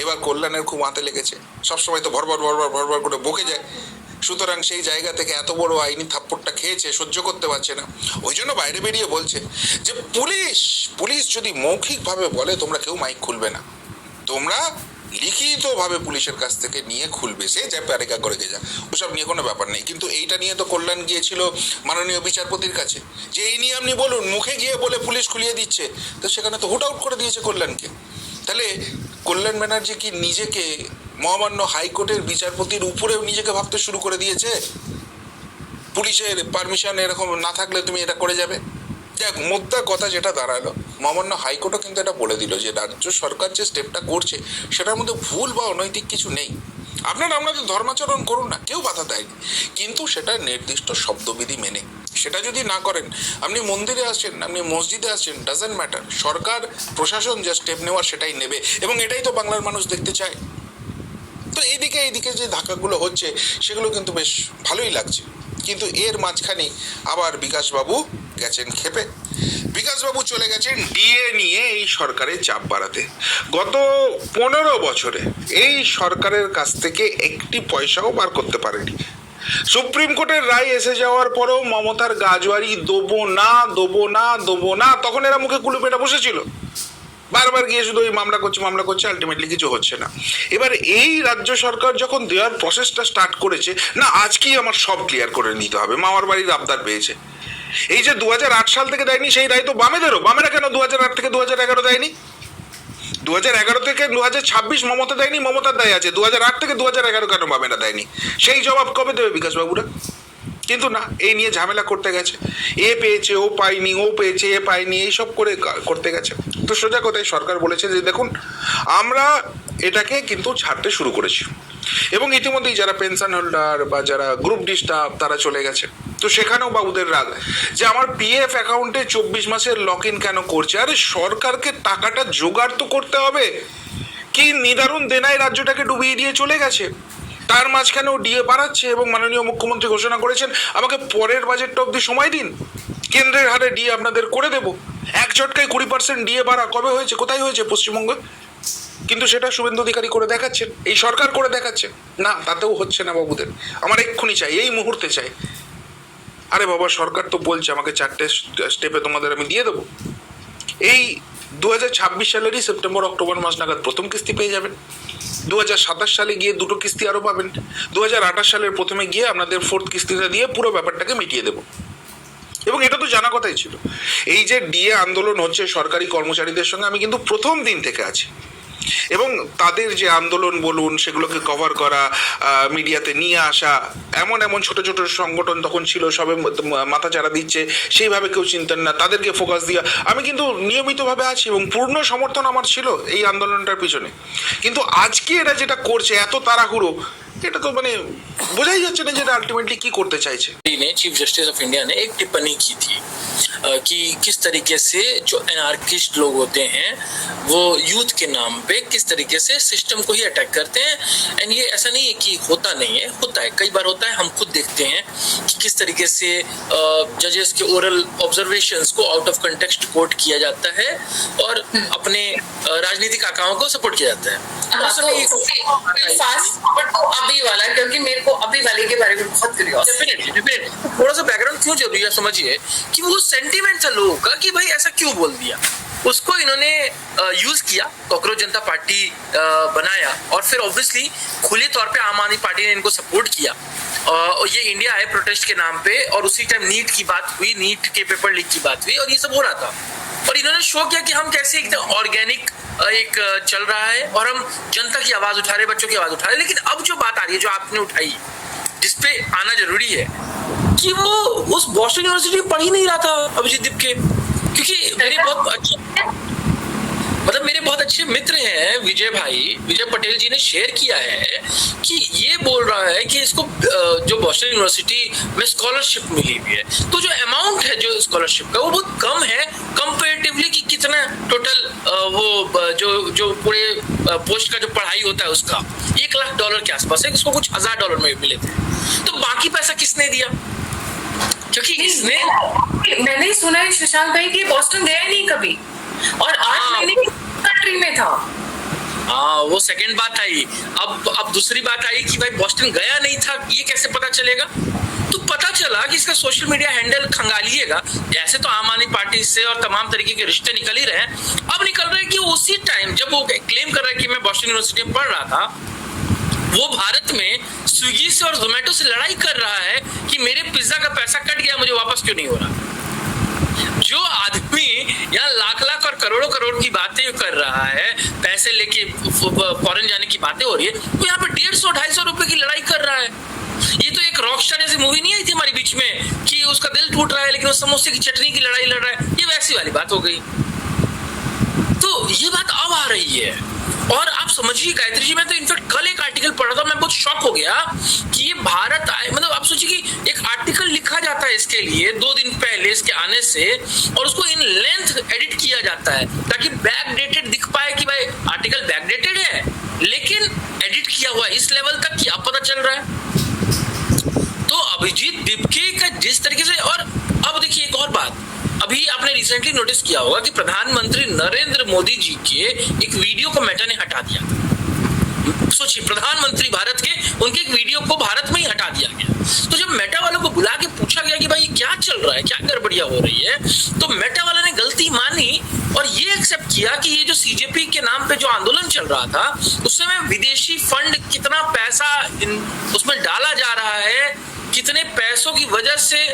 এবার কল্যাণের খুব হাতে লেগেছে, সবসময় তো ভরভর ভরভর ভরভর করে বকে যায়। সুতরাং সেই জায়গা থেকে এত বড় আইনি থাপ্পড়টা খেয়েছে, সহ্য করতে পারছে না। ওই জন্য বাইরে বেরিয়ে বলছে যে পুলিশ যদি মৌখিকভাবে বলে তোমরা কেউ মাইক খুলবে না, তোমরা লিখিতভাবে পুলিশের কাছ থেকে নিয়ে খুলবে, সে যা প্যারেকা করে যা, ওসব নিয়ে কোনো ব্যাপার নেই। কিন্তু এইটা নিয়ে তো কল্যাণ গিয়েছিল মাননীয় বিচারপতির কাছে যে এই নিয়ে আপনি বলুন, মুখে গিয়ে বলে পুলিশ খুলিয়ে দিচ্ছে, তো সেখানে তো হুট আউট করে দিয়েছে কল্যাণকে। তাহলে কল্যাণ ব্যানার্জি কি নিজেকে মহামান্য হাইকোর্টের বিচারপতির উপরেও নিজেকে ভাবতে শুরু করে দিয়েছে? পুলিশের পারমিশন এরকম না থাকলে তুমি এটা করে যাবে। যাক, মোদ্দা কথা যেটা দাঁড়ালো, মহামান্য হাইকোর্টও কিন্তু এটা বলে দিল যে রাজ্য সরকার যে স্টেপটা করছে সেটার মধ্যে ভুল বা অনৈতিক কিছু নেই। আপনাদের ধর্মাচরণ করুন না, কেউ বাধা দেয়নি, কিন্তু সেটা নির্দিষ্ট শব্দবিধি মেনে। সেটা যদি না করেন, আপনি মন্দিরে আসছেন, আপনি মসজিদে আসছেন, ডাজেন্ট ম্যাটার, সরকার প্রশাসন যা স্টেপ নেওয়ার সেটাই নেবে, এবং এটাই তো বাংলার মানুষ দেখতে চায়। তো এইদিকে যে ধাক্কাগুলো হচ্ছে সেগুলো কিন্তু বেশ ভালোই লাগছে। কিন্তু এর মাঝখানে আবার বিকাশবাবু গেছেন ক্ষেপে। বিকাশবাবু চলে গেছেন ডিএ নিয়ে এই সরকারের চাপ বাড়াতে। গত 15 বছরে এই সরকারের কাছ থেকে একটি পয়সাও বার করতে পারেনি। সুপ্রিম কোর্টের রায় এসে যাওয়ার পরেও মমতার গাজওয়ারি দেবো না, তখন এরা মুখে কুলু পেটা বসেছিল, বারবার গিয়ে শুধু ওই মামলা করছে, আলটিমেটলি কিছু হচ্ছে না। এবার এই রাজ্য সরকার যখন দেওয়ার প্রসেসটা স্টার্ট করেছে, না আজকেই আমার সব ক্লিয়ার করে নিতে হবে, মামার বাড়ির আবদার পেয়েছে। এই যে 2008 সাল থেকে দেয়নি, সেই রায় তো বামেরা কেন 2008 থেকে 2011 দেয়নি? 2011 থেকে 2026 মমতা দেয়নি, মমতার দায় আছে। 2008 থেকে 2011 কেন বামেরা দেয়নি? সেই জবাব কবে দেবে বিকাশবাবুরা? কিন্তু না, এই নিয়ে ঝামেলা করতে গেছে, এ পেয়েছে ও পায়নি, ও পেয়েছে এ পায়নি, এইসব করতে গেছে। তো সোজা কথায় সরকার বলেছে যে দেখুন, আমরা এটাকে কিন্তু ছাড়তে শুরু করেছি, এবং ইতিমধ্যেই যারা পেনশন হোল্ডার বা যারা গ্রুপ ডি স্টাফ তারা চলে গেছে। তো সেখানেও বাবুদের রাগ যে আমার পিএফ অ্যাকাউন্টে 24 মাসের লক ইন কেন করছে? আরে সরকারকে টাকাটা জোগাড় তো করতে হবে। কি নিদারুণ দেনায় রাজ্যটাকে ডুবিয়ে দিয়ে চলে গেছে, তার মাঝখানেও ডিএ বাড়াচ্ছে, এবং মাননীয় মুখ্যমন্ত্রী ঘোষণা করেছেন আমাকে পরের বাজেটটা অবধি সময় দিন, কেন্দ্রের হারে ডিএ আপনাদের করে দেবো। এক ঝটকায় 20% ডিএ বাড়া কবে হয়েছে, কোথায় হয়েছে? পশ্চিমবঙ্গে। কিন্তু সেটা শুভেন্দু অধিকারী করে দেখাচ্ছেন, এই সরকার করে দেখাচ্ছে। না, তাতেও হচ্ছে না বাবুদের। আমার এক্ষুনি চাই, এই মুহূর্তে চাই। আরে বাবা, সরকার তো বলছে আমাকে 4টে স্টেপে তোমাদের আমি দিয়ে দেবো। এই 2026 সালেরই সেপ্টেম্বর অক্টোবর মাস নাগাদ প্রথম কিস্তি পেয়ে যাবেন, 2027 সালে গিয়ে 2টো কিস্তি আরও পাবেন, 2028 সালের প্রথমে গিয়ে আপনাদের 4th কিস্তিটা দিয়ে পুরো ব্যাপারটাকে মিটিয়ে দেবো। এবং এটা তো জানা কথাই ছিল। এই যে ডিএ আন্দোলন হচ্ছে সরকারি কর্মচারীদের সঙ্গে, আমি কিন্তু প্রথম দিন থেকে আছি, এবং তাদের যে আন্দোলন বলুন, সেগুলোকে কভার করা, মিডিয়াতে নিয়ে আসা, এমন ছোট ছোট সংগঠন তখন ছিল, সবে মাথা চাড়া দিচ্ছে, সেইভাবে কেউ চিনতেন না, তাদেরকে ফোকাস দিয়া আমি কিন্তু নিয়মিতভাবে আছি, এবং পূর্ণ সমর্থন আমার ছিল এই আন্দোলনটার পিছনে। কিন্তু আজকে এরা যেটা করছে এত তাড়াহুড়ো, এটা তো মানে বোঝাই যাচ্ছে না যে এটা আলটিমেটলি কি করতে চাইছে। चीफ जस्टिस ऑफ इंडिया ने एक टिप्पणी की थी कि किस तरीके से जो एनार्किस्ट लोग होते हैं वो यूथ के नाम पे किस तरीके से सिस्टम को ही अटैक करते हैं। एंड ये ऐसा नहीं है कि होता नहीं है, होता है, कई बार होता है। हम खुद देखते हैं कि किस तरीके से जजेस के ओरल ऑब्जर्वेशंस को आउट ऑफ कंटेक्स्ट कोट किया जाता है और अपने राजनीतिक आकाओं को सपोर्ट किया जाता है। अभी वाला, क्योंकि मेरे को अभी वाले के बारे में बहुत डेफिनेटली थोड़ा सा बैकग्राउंड क्यों जरूरी है समझिए कि वो सेंटीमेंट था लोगों का कि भाई ऐसा क्यों बोल दिया, उसको इन्होंने यूज किया, कॉकरोच जनता पार्टी बनाया, और फिर ऑब्वियसली खुले तौर पे आम आदमी पार्टी ने इनको सपोर्ट किया। और ये इंडिया है प्रोटेस्ट के नाम पे, और उसी टाइम नीट की बात हुई, नीट के पेपर लीक की बात हुई, और ये सब हो रहा था, और इन्होंने शो किया कि हम कैसे एकदम ऑर्गेनिक एक चल रहा है और हम जनता की आवाज उठा रहे, बच्चों की आवाज उठा रहे। लेकिन अब जो बात आ रही है, जो आपने उठाई, जिसपे आना जरूरी है, कि वो उस बॉस्टन यूनिवर्सिटी पढ़ ही नहीं रहा था अभिजीत दीप के, क्योंकि मेरी बहुत अच्छी, मतलब मेरे बहुत अच्छे मित्र हैं विजय भाई, विजय पटेल जी ने शेयर किया है कि ये बोल रहा है कि इसको जो बॉस्टन यूनिवर्सिटी में स्कॉलरशिप मिली हुई है, तो जो अमाउंट है जो स्कॉलरशिप का वो बहुत कम है कंपैरेटिवली कि कितना टोटल वो जो पूरे पोस्ट का जो पढ़ाई होता है उसका $1 लाख के आसपास है, इसको कुछ $1000 में मिले थे। तो बाकी पैसा किसने दिया? क्योंकि इसने मैंने सुना है शशांक भाई कि बॉस्टन गया नहीं कभी और 8 महीने की कंट्री में था। हाँ, वो सेकंड बात आई। अब दूसरी बात आई कि भाई बॉस्टन गया नहीं था, ये कैसे पता चलेगा? तो पता चला कि इसका सोशल मीडिया हैंडल खंगालिएगा, ऐसे तो आम आदमी पार्टी से और तमाम तरीके के रिश्ते निकल ही रहे हैं। अब निकल रहा है कि उसी टाइम जब वो क्लेम कर रहा है कि मैं बॉस्टन यूनिवर्सिटी में पढ़ रहा था, वो भारत में स्विगी से और जोमेटो से लड़ाई कर रहा है कि मेरे पिज्जा का पैसा कट गया, मुझे वापस क्यों नहीं हो रहा। जो आदमी यहाँ लाख और करोड़ों की बातें कर रहा है, पैसे लेके फॉरेन जाने की बातें हो रही है, वो यहाँ पे 150-250 रुपए की लड़ाई कर रहा है। ये तो एक रॉकस्टार जैसी मूवी नहीं आई थी हमारे बीच में कि उसका दिल टूट रहा है लेकिन वो समोसे की चटनी की लड़ाई लड़ रहा है, ये वैसी वाली बात हो गई। तो ये बात अब आ रही है। और आप समझिए गायत्री जी, मैं तो इनफैक्ट कल एक आर्टिकल पढ़ा था, मैं बहुत शॉक हो गया कि ये भारत आए, मतलब आप सोचिए कि एक आर्टिकल लिखा जाता है इसके लिए 2 दिन पहले इसके आने से, और उसको इन लेंथ एडिट किया जाता है ताकि बैकडेटेड दिख पाए कि भाई आर्टिकल बैकडेटेड है लेकिन एडिट किया हुआ इस लेवल तक कि अब पता चल रहा है। तो अभिजीत दिपके का जिस तरीके से, और अब देखिए एक और बात, अभी आपने रिसेंटली नोटिस किया होगा कि प्रधानमंत्री नरेंद्र मोदी जी के एक वीडियो को मेटा ने हटा दिया था। सोचिए, प्रधानमंत्री भारत के, उनके एक वीडियो को भारत में ही हटा दिया गया। तो जब मेटा वालों को बुला के पूछा गया कि भाई क्या चल रहा है, क्या गड़बड़ियां हो रही है, तो मेटा वाला ने गलती मानी और ये एक्सेप्ट किया कि ये जो सीजेपी के नाम पे जो आंदोलन चल रहा था उसमें विदेशी फंड कितना पैसा उसमें डाला जा रहा है, कितने पैसों की वजह से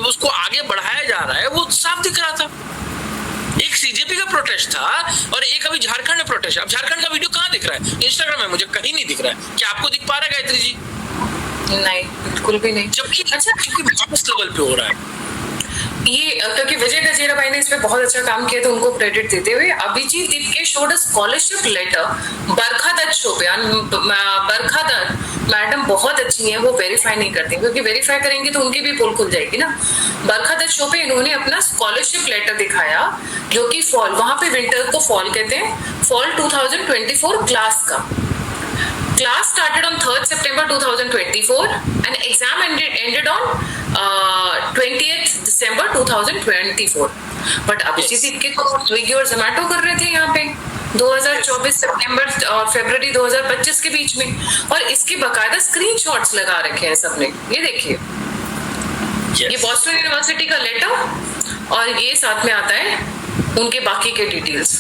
उसको आगे बढ़ाया जा रहा है, वो साफ दिख रहा था। एक सीजेपी का प्रोटेस्ट था और एक अभी झारखंड में प्रोटेस्ट। अब झारखंड का वीडियो कहाँ दिख रहा है? इंस्टाग्राम में मुझे कहीं नहीं दिख रहा है। क्या आपको दिख पा रहा है गायत्री जी? नहीं, बिल्कुल भी नहीं। जबकि अच्छा, इस लेवल पे हो रहा है ये क्योंकि विजय गजेरा भाई ने इस पे बहुत अच्छा काम किया तो उनको क्रेडिट देते हुए Abhijit Dipke showed a scholarship letter Barkha Dutt show पे। बरखा दत्त मैडम बहुत अच्छी हैं, वो वेरीफाई नहीं करती क्योंकि वेरीफाई करेंगे तो उनकी भी पोल खुल जाएगी ना। बरखा दत्त शो पे इन्होंने अपना स्कॉलरशिप लेटर दिखाया जो कि फॉल, वहां पे विंटर को फॉल कहते हैं, फॉल 2024 क्लास का। Class started on 3rd September 2024 and exam ended on 20th December 2024. But Abhijit Dipke को स्विगी और जोमेटो कर रहे थे यहाँ पे 2024 सितंबर और फरवरी 2025 के बीच में, और इसके बकायदा स्क्रीनशॉट्स लगा रखे हैं सबने। ये देखिए, ये बॉस्टन यूनिवर्सिटी का लेटर और ये साथ में आता है उनके बाकी के डिटेल्स।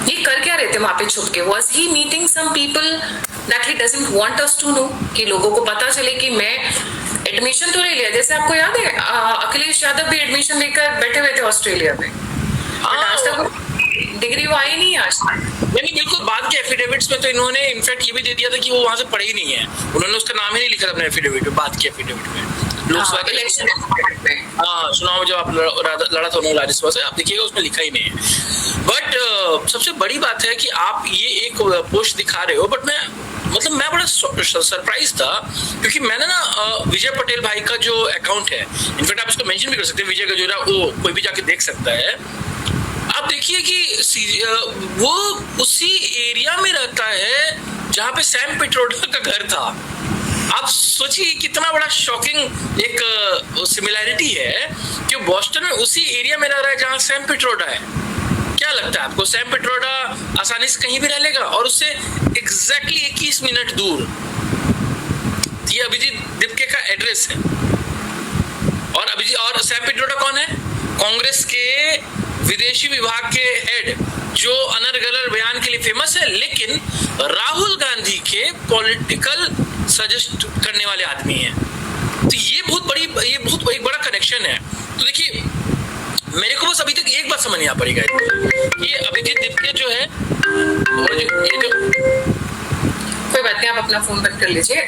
ये कर क्या रहे थे वहां पे छुप के? Was he meeting some people that he doesn't want us to know? कि लोगों को पता चले कि मैं एडमिशन तो ले लिया, जैसे आपको याद है अखिलेश यादव भी एडमिशन लेकर बैठे हुए थे ऑस्ट्रेलिया में, आज तक डिग्री वो आई नहीं आज तक। नहीं, बिल्कुल बाद के एफिडेविट्स में तो इन्होंने इनफैक्ट ये भी दे दिया था कि वो वहां से पढ़े ही नहीं है, उन्होंने उसका नाम ही नहीं लिखा अपने एफिडेविट में, बाद के एफिडेविट में। लोकसभा इलेक्शन चुनाव जब आप लड़ा था राज्यसभा से, आप देखिएगा उसमें लिखा ही नहीं है। बट सबसे बड़ी बात है कि आप ये एक पोस्ट दिखा रहे हो, बट मैं बड़ा सरप्राइज था क्योंकि मैंने ना विजय पटेल भाई का जो अकाउंट है, इनफैक्ट आप इसको मेंशन भी कर सकते हैं, विजय गजेरा, वो कोई भी जाके देख सकता है। आप देखिए कि वो उसी एरिया में रहता है जहाँ पे सैम पिट्रोडा का घर था। आप सोचिए कितना बड़ा शॉकिंग एक सिमिलैरिटी है कि बॉस्टन में उसी एरिया में रह रहा है जहाँ सैम पिट्रोडा है। क्या लगता है आपको, सैम पिट्रोडा आसानी से कहीं भी रह लेगा? और उससे एग्जैक्टली 21 मिनट दूर ये अभिजीत दिपके का एड्रेस है। और सैम पिट्रोडा कौन है? कांग्रेस के विदेशी विभाग के हेड, जो अनर्गल बयान के लिए फेमस है, लेकिन राहुल गांधी के पॉलिटिकल सजेस्ट करने वाले आदमी हैं। तो ये बहुत एक बड़ा कनेक्शन है। तो देखिए, मेरे को बस अभी तक एक बात समझ नहीं आ पड़ी ये अभिजीत दिपके जो है, कोई बात नहीं, आप अपना फोन बंद कर लीजिए।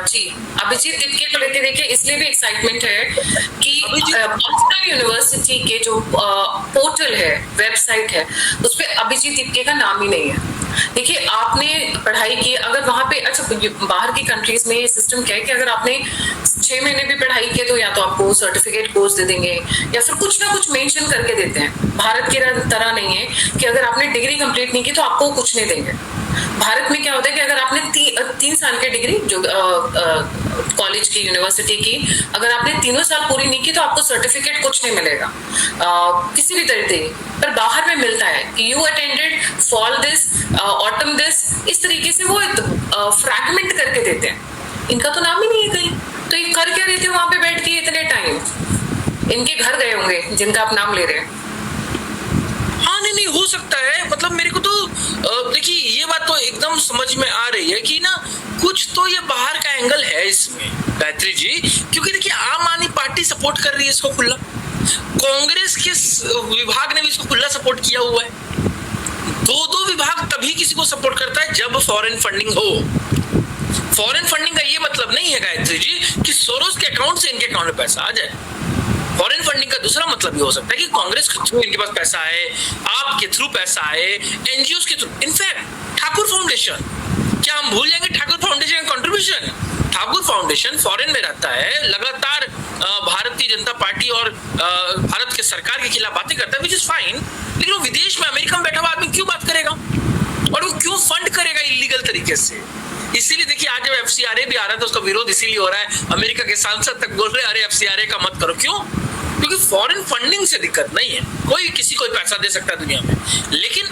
जी, अभिजीत दिपके को लेके देखिए, इसलिए भी एक्साइटमेंट है कि बॉस्टन यूनिवर्सिटी के जो पोर्टल है, वेबसाइट है, उस पे अभिजीत दिपके का नाम ही नहीं है। देखिए, आपने पढ़ाई की, अगर वहां पे, अच्छा बाहर की कंट्रीज में ये सिस्टम क्या है कि अगर आपने 6 महीने भी पढ़ाई की तो या तो आपको सर्टिफिकेट कोर्स दे देंगे या फिर कुछ ना कुछ मेंशन करके देते हैं। भारत की तरह नहीं है कि अगर आपने डिग्री कंप्लीट नहीं की तो आपको कुछ नहीं देंगे। भारत में क्या होता है कि अगर आपने 3 साल की डिग्री जो कॉलेज की, यूनिवर्सिटी की, अगर आपने 3 साल पूरी नहीं की तो आपको सर्टिफिकेट कुछ नहीं मिलेगा किसी भी तरीके। पर बाहर में मिलता है कि you attended fall this, autumn this, इस तरीके से वो फ्रैगमेंट करके देते हैं। इनका तो नाम ही नहीं है कहीं, तो ये कर क्या रहे थे वहां पे बैठ के इतने टाइम? इनके घर गए होंगे जिनका आप नाम ले रहे हैं। हाँ, नहीं हो सकता है। मतलब मेरे को तो देखिए, ये बात तो एकदम समझ में आ रही है कि ना कुछ तो ये बाहर का एंगल है इसमें, गायत्री जी। क्योंकि देखिए, आम आदमी पार्टी सपोर्ट कर रही है इसको खुला, कांग्रेस के विभाग ने भी इसको खुला सपोर्ट किया हुआ है। दो विभाग तभी किसी को सपोर्ट करता है जब फॉरेन फंडिंग हो। फॉरेन फंडिंग का ये मतलब नहीं है गायत्री जी कि सोरोस के अकाउंट से इनके अकाउंट में पैसा आ जाए। फॉरेन फंडिंग का दूसरा मतलब ये हो सकता है कि कांग्रेस के थ्रू इनके पास पैसा आए, आपके थ्रू पैसा आए, एनजीओ के थ्रू। इनफैक्ट ठाकुर फाउंडेशन, क्या हम भूल जाएंगे ठाकुर फाउंडेशन का कंट्रीब्यूशन? ठाकुर फाउंडेशन फॉरेन में रहता है, लगातार भारतीय जनता पार्टी और भारत के सरकार के खिलाफ बातें करता है, विच इज फाइन। लेकिन वो विदेश में, अमेरिका में बैठा हुआ आदमी क्यों बात करेगा और वो क्यों फंड करेगा इलीगल तरीके से? इसीलिए देखिए, आज जब एफसीआरए भी आ रहा है तो उसका विरोध इसीलिए हो रहा है। अमेरिका के सांसद तक बोल रहे हैं अरे एफसीआरए का मत करो। क्यों? क्योंकि फॉरेन फंडिंग से दिक्कत नहीं है, कोई किसी को पैसा दे सकता है दुनिया में। लेकिन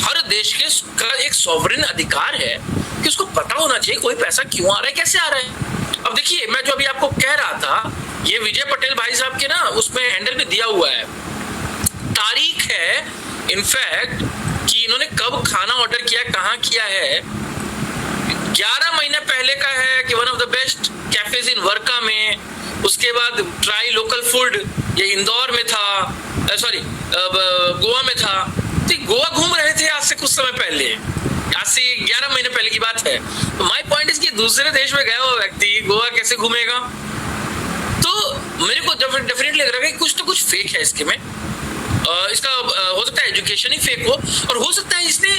हर देश के एक सॉवरेन अधिकार है कि उसको पता होना चाहिए कोई पैसा क्यों आ रहा है, कैसे आ रहा है। अब देखिए, मैं जो अभी आपको कह रहा था, ये विजय पटेल भाई साहब के ना उसमें हैंडल में दिया हुआ है, तारीख है इनफैक्ट कि इन्होंने कब खाना ऑर्डर किया, कहाँ किया है। 11 महीने पहले का है कि one of the best cafes in वर्का में, उसके बाद ट्राई लोकल फूड, ये इंदौर में था, सॉरी गोवा में था। तो गोवा घूम रहे थे आज से कुछ समय पहले, आज से 11 महीने पहले की बात है। तो माय पॉइंट इज कि दूसरे देश में गया हुआ व्यक्ति गोवा कैसे घूमेगा? तो मेरे को डेफिनेटली लग रहा है कि कुछ तो कुछ फेक है इसके में। इसका हो सकता है एजुकेशन ही फेक हो, और हो सकता है इसने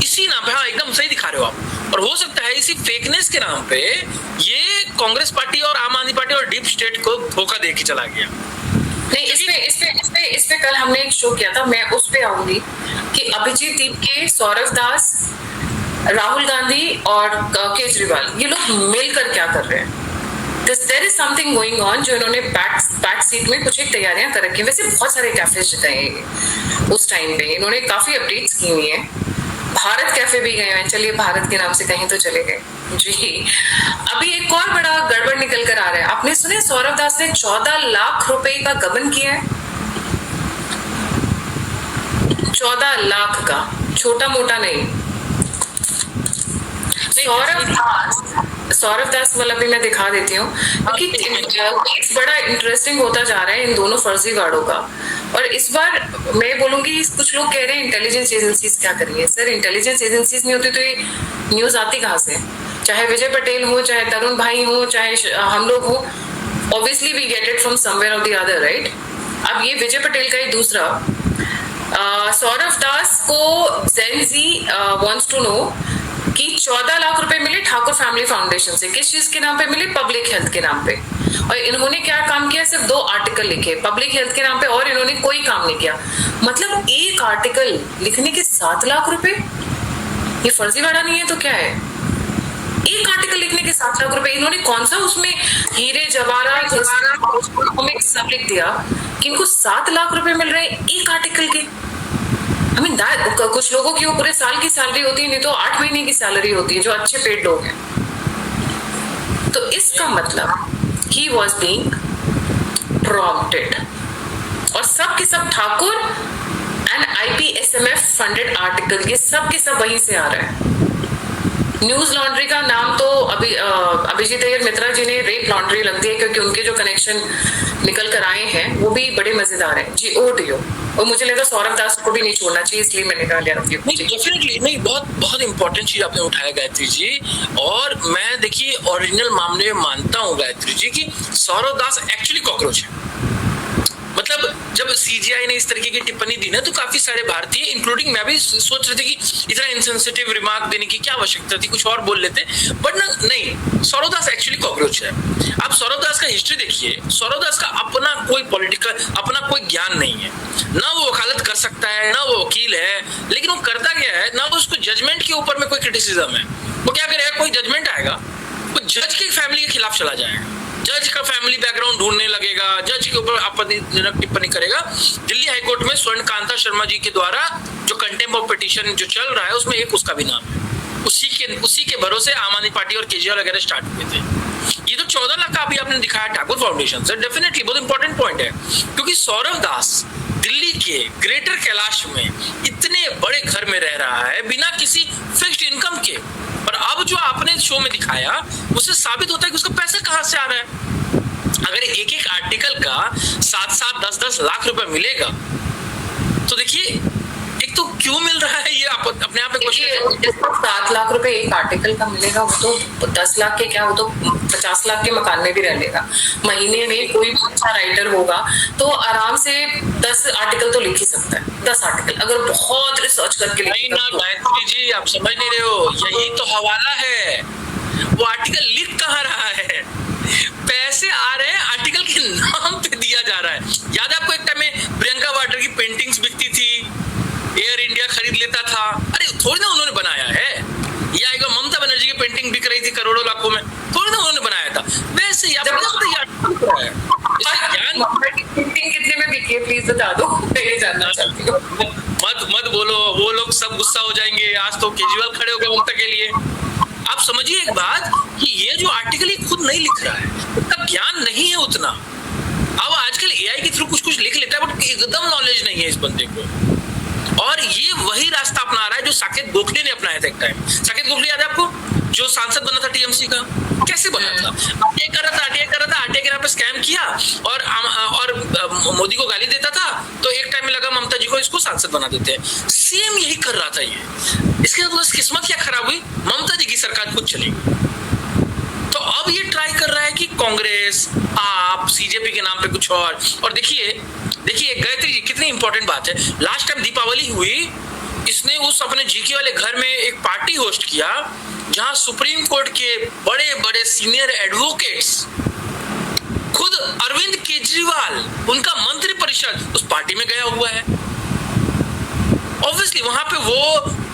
इसी नाम पे, हाँ एकदम सही दिखा रहे हो आप, और हो सकता है इसी फेकनेस के नाम पे ये कांग्रेस पार्टी और आम आदमी पार्टी और डीप स्टेट को धोखा दे के चला गया। नहीं, इस पे कल हमने एक शो किया था, मैं उस पे आऊंगी कि अभिजीत दीपके, सौरभ दास, राहुल गांधी और केजरीवाल, ये लोग मिलकर क्या कर रहे हैं। There is something going on, जो इन्होंने बैक सीट में कुछ एक तैयारियां कर रखी है। वैसे बहुत सारे कैफेज गए उस टाइम पे, इन्होंने काफी अपडेट्स की हुई है। भारत कैफे भी गए हैं, चलिए भारत के नाम से कहीं तो चले गए जी। अभी एक और बड़ा गड़बड़ निकल कर आ रहा है, आपने सुने सौरभ दास ने 14 लाख रुपए का गबन किया है। 14 लाख का, छोटा मोटा नहीं। सौरभ दास वाला भी मैं दिखा देती हूँ, क्योंकि बड़ा इंटरेस्टिंग होता जा रहा है इन दोनों फर्जीवाड़ों का। और इस बार मैं बोलूंगी, कुछ लोग कह रहे हैं इंटेलिजेंस एजेंसीज क्या करेंगे। सर, इंटेलिजेंस एजेंसीज नहीं होती तो ये न्यूज आती कहाँ से? चाहे विजय पटेल हो, चाहे तरुण भाई हो, चाहे हम लोग हो, obviously we get it from somewhere और द अदर, राइट। अब ये विजय पटेल का ही दूसरा, सौरभ दास को जेनजी वांट्स टू नो कि 14 लाख रुपए मिले ठाकुर फैमिली फाउंडेशन से, किस चीज के नाम पे मिले? पब्लिक हेल्थ के नाम पे। और इन्होंने क्या काम किया? सिर्फ 2 आर्टिकल लिखे पब्लिक हेल्थ के नाम पे, और इन्होंने कोई काम नहीं किया। मतलब एक आर्टिकल लिखने के 7 लाख रुपए, ये फर्जीवाड़ा नहीं है तो क्या है? एक आर्टिकल लिखने के 7 लाख रुपए, इन्होंने कौन सा उसमें हीरे जवाहरात सब लिख दिया कि इनको 7 लाख रुपए मिल रहे हैं एक आर्टिकल के। I mean, कुछ लोगों की वो पूरे साल की सैलरी होती है, नहीं तो 8 महीने की सैलरी होती है, जो अच्छे पेड लोग हैं। तो इसका मतलब he was being prompted, और सब के सब Thakur and IPSMF funded article, ये सब के सब वहीं से आ रहा है। न्यूज लॉन्ड्री का नाम तो अभिजीत अय्यर मित्रा जी ने रेप लॉन्ड्री रख दिया क्योंकि उनके जो कनेक्शन निकल कर आए हैं वो भी बड़े मजेदार है जी। ओडियो और मुझे लगा सौरभ दास को भी नहीं छोड़ना चाहिए, इसलिए मैंने कहा लिया रखिए। नहीं डेफिनेटली नहीं, बहुत बहुत इंपॉर्टेंट चीज आपने उठाया गायत्री जी। और मैं देखिए ओरिजिनल मामले में मानता हूँ गायत्री जी कि सौरभ दास एक्चुअली कॉकरोच है। मतलब जब सीजीआई ने इस तरीके की टिप्पणी दी ना तो काफी सारे भारतीय इंक्लूडिंग मैं भी सोच रहे थे कि इतना इनसेंसिटिव रिमार्क देने की क्या आवश्यकता थी, कुछ और बोल लेते, बट ना नहीं, सौरभ दास एक्चुअली कॉकरोच है। आप सौरभ दास का हिस्ट्री देखिए, सौरभ दास का अपना कोई पॉलिटिकल अपना कोई ज्ञान नहीं है, ना वो वकालत कर सकता है ना वो वकील है, लेकिन वो करता क्या है ना, वो उसको जजमेंट के ऊपर में कोई क्रिटिसिज्म है, वो क्या करेगा, कोई जजमेंट आएगा वो जज की फैमिली के खिलाफ चला जाएगा, जज का फैमिली बैकग्राउंड ढूंढने लगेगा, जज के ऊपर आपत्तिजनक टिप्पणी करेगा। दिल्ली हाईकोर्ट में स्वर्णकांता शर्मा जी के द्वारा जो कंटेम्प्ट ऑफ पिटीशन जो चल रहा है उसमें एक उसका भी नाम है, उसी के भरोसे आम आदमी पार्टी और केजरीवाल वगैरह स्टार्ट हुए थे। ये तो 14 लाख का अभी आपने दिखाया ठाकुर फाउंडेशन से, डेफिनेटली बहुत इंपॉर्टेंट पॉइंट है, क्योंकि सौरभ दास दिल्ली के ग्रेटर कैलाश में इतने बड़े घर में रह रहा है बिना किसी फिक्स्ड इनकम के, और अब जो आपने शो में दिखाया उससे साबित होता है कि उसका पैसा कहां से आ रहा है। अगर एक एक आर्टिकल का 7-7, 10-10 लाख रुपए मिलेगा तो देखिए एक तो क्यों मिल रहा है, ये अपने आप में क्वेश्चन। 7 लाख रुपए एक आर्टिकल का मिलेगा, वो तो 10 लाख के क्या, वो तो 50 लाख के मकान में भी रह लेगा। महीने में कोई अच्छा राइटर होगा तो आराम से 10 आर्टिकल तो लिख ही सकता है, 10 आर्टिकल अगर बहुत रिसर्च करके नहीं ना गायत्री जी, आप समझ नहीं रहे हो, यही तो हवाला है, वो आर्टिकल लिख कहाँ रहा है, पैसे आ रहे हैं आर्टिकल के नाम पे दिया जा रहा है। याद है आपको एक टाइम में प्रियंका वाड्रा की पेंटिंग्स बिकती थी, एयर इंडिया खरीद लेता था, अरे थोड़ी ना उन्होंने बनाया है, या एक ममता बनर्जी की पेंटिंग बिक रही थी करोड़ों लाखों में, थोड़ी ना उन्होंने बनाया था, वैसे ही पेंटिंग कितने में बिकी है प्लीज बता दो, मैं जानना चाहती हूँ। मत बोलो, वो लोग सब गुस्सा हो जाएंगे, आज तो केजरीवाल खड़े हो गए ममता के लिए। आप समझिए एक बात कि ये जो आर्टिकल ये खुद नहीं लिख रहा है, उसका ज्ञान नहीं है उतना। अब आजकल एआई के थ्रू कुछ लिख लेता है बट एकदम नॉलेज नहीं है इस बंदे को, और ये वही रास्ता अपना रहा है जो साकेत गोखले ने अपनाया था एक टाइम। साकेत गोखले याद है आपको, जो सांसद बना था टीएमसी का, कैसे बना था, आरटीआई कर रहा था, आरटीआई के नाम पे स्कैम किया और मोदी को गाली देता था, तो एक टाइम में लगा ममता जी को इसको सांसद बना देते हैं, सेम यही कर रहा था ये। इसके बाद किस्मत क्या खराब हुई, ममता जी की सरकार खुद चली, तो अब ये ट्राई कर रहा है कि कांग्रेस, आप, सीजेपी के नाम पे कुछ और देखिए गायत्री जी कितनी इंपॉर्टेंट बात है, लास्ट टाइम दीपावली हुई, इसने उस अपने जीके वाले घर में एक पार्टी होस्ट किया जहां सुप्रीम कोर्ट के बड़े बड़े सीनियर एडवोकेट्स, खुद अरविंद केजरीवाल, उनका मंत्री परिषद उस पार्टी में गया हुआ है। ऑब्वियसली वहां पे वो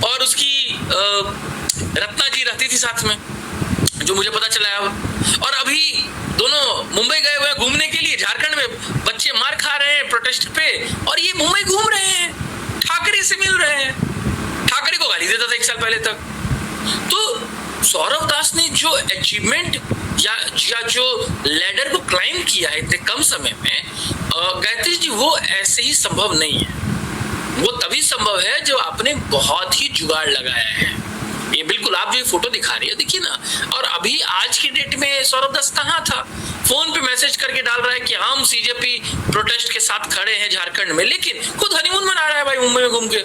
और उसकी रत्ना जी रहती थी साथ में, जो मुझे पता चला है, और अभी दोनों मुंबई गए हुए हैं घूमने के लिए, झारखंड में बच्चे मार खा रहे हैं प्रोटेस्ट पे, और ये मुंबई घूम रहे हैं, ठाकरे से मिल रहे हैं, ठाकरे को गाली देता था 1 साल पहले तक। तो सौरभ दास ने जो अचीवमेंट या जो लैडर को क्लाइम किया है इतने कम समय में, गायत्री जी वो ऐसे ही संभव नहीं है, वो तभी संभव है जो आपने बहुत ही जुगाड़ लगाया है। ये बिल्कुल आप जो ये फोटो दिखा रही है देखिए ना, और अभी आज की डेट में सौरभ दास कहाँ था, फोन पे मैसेज करके डाल रहा है कि हम सीजेपी प्रोटेस्ट के साथ खड़े हैं झारखंड में, लेकिन खुद हनीमून मना रहा है भाई मुंबई में घूम के,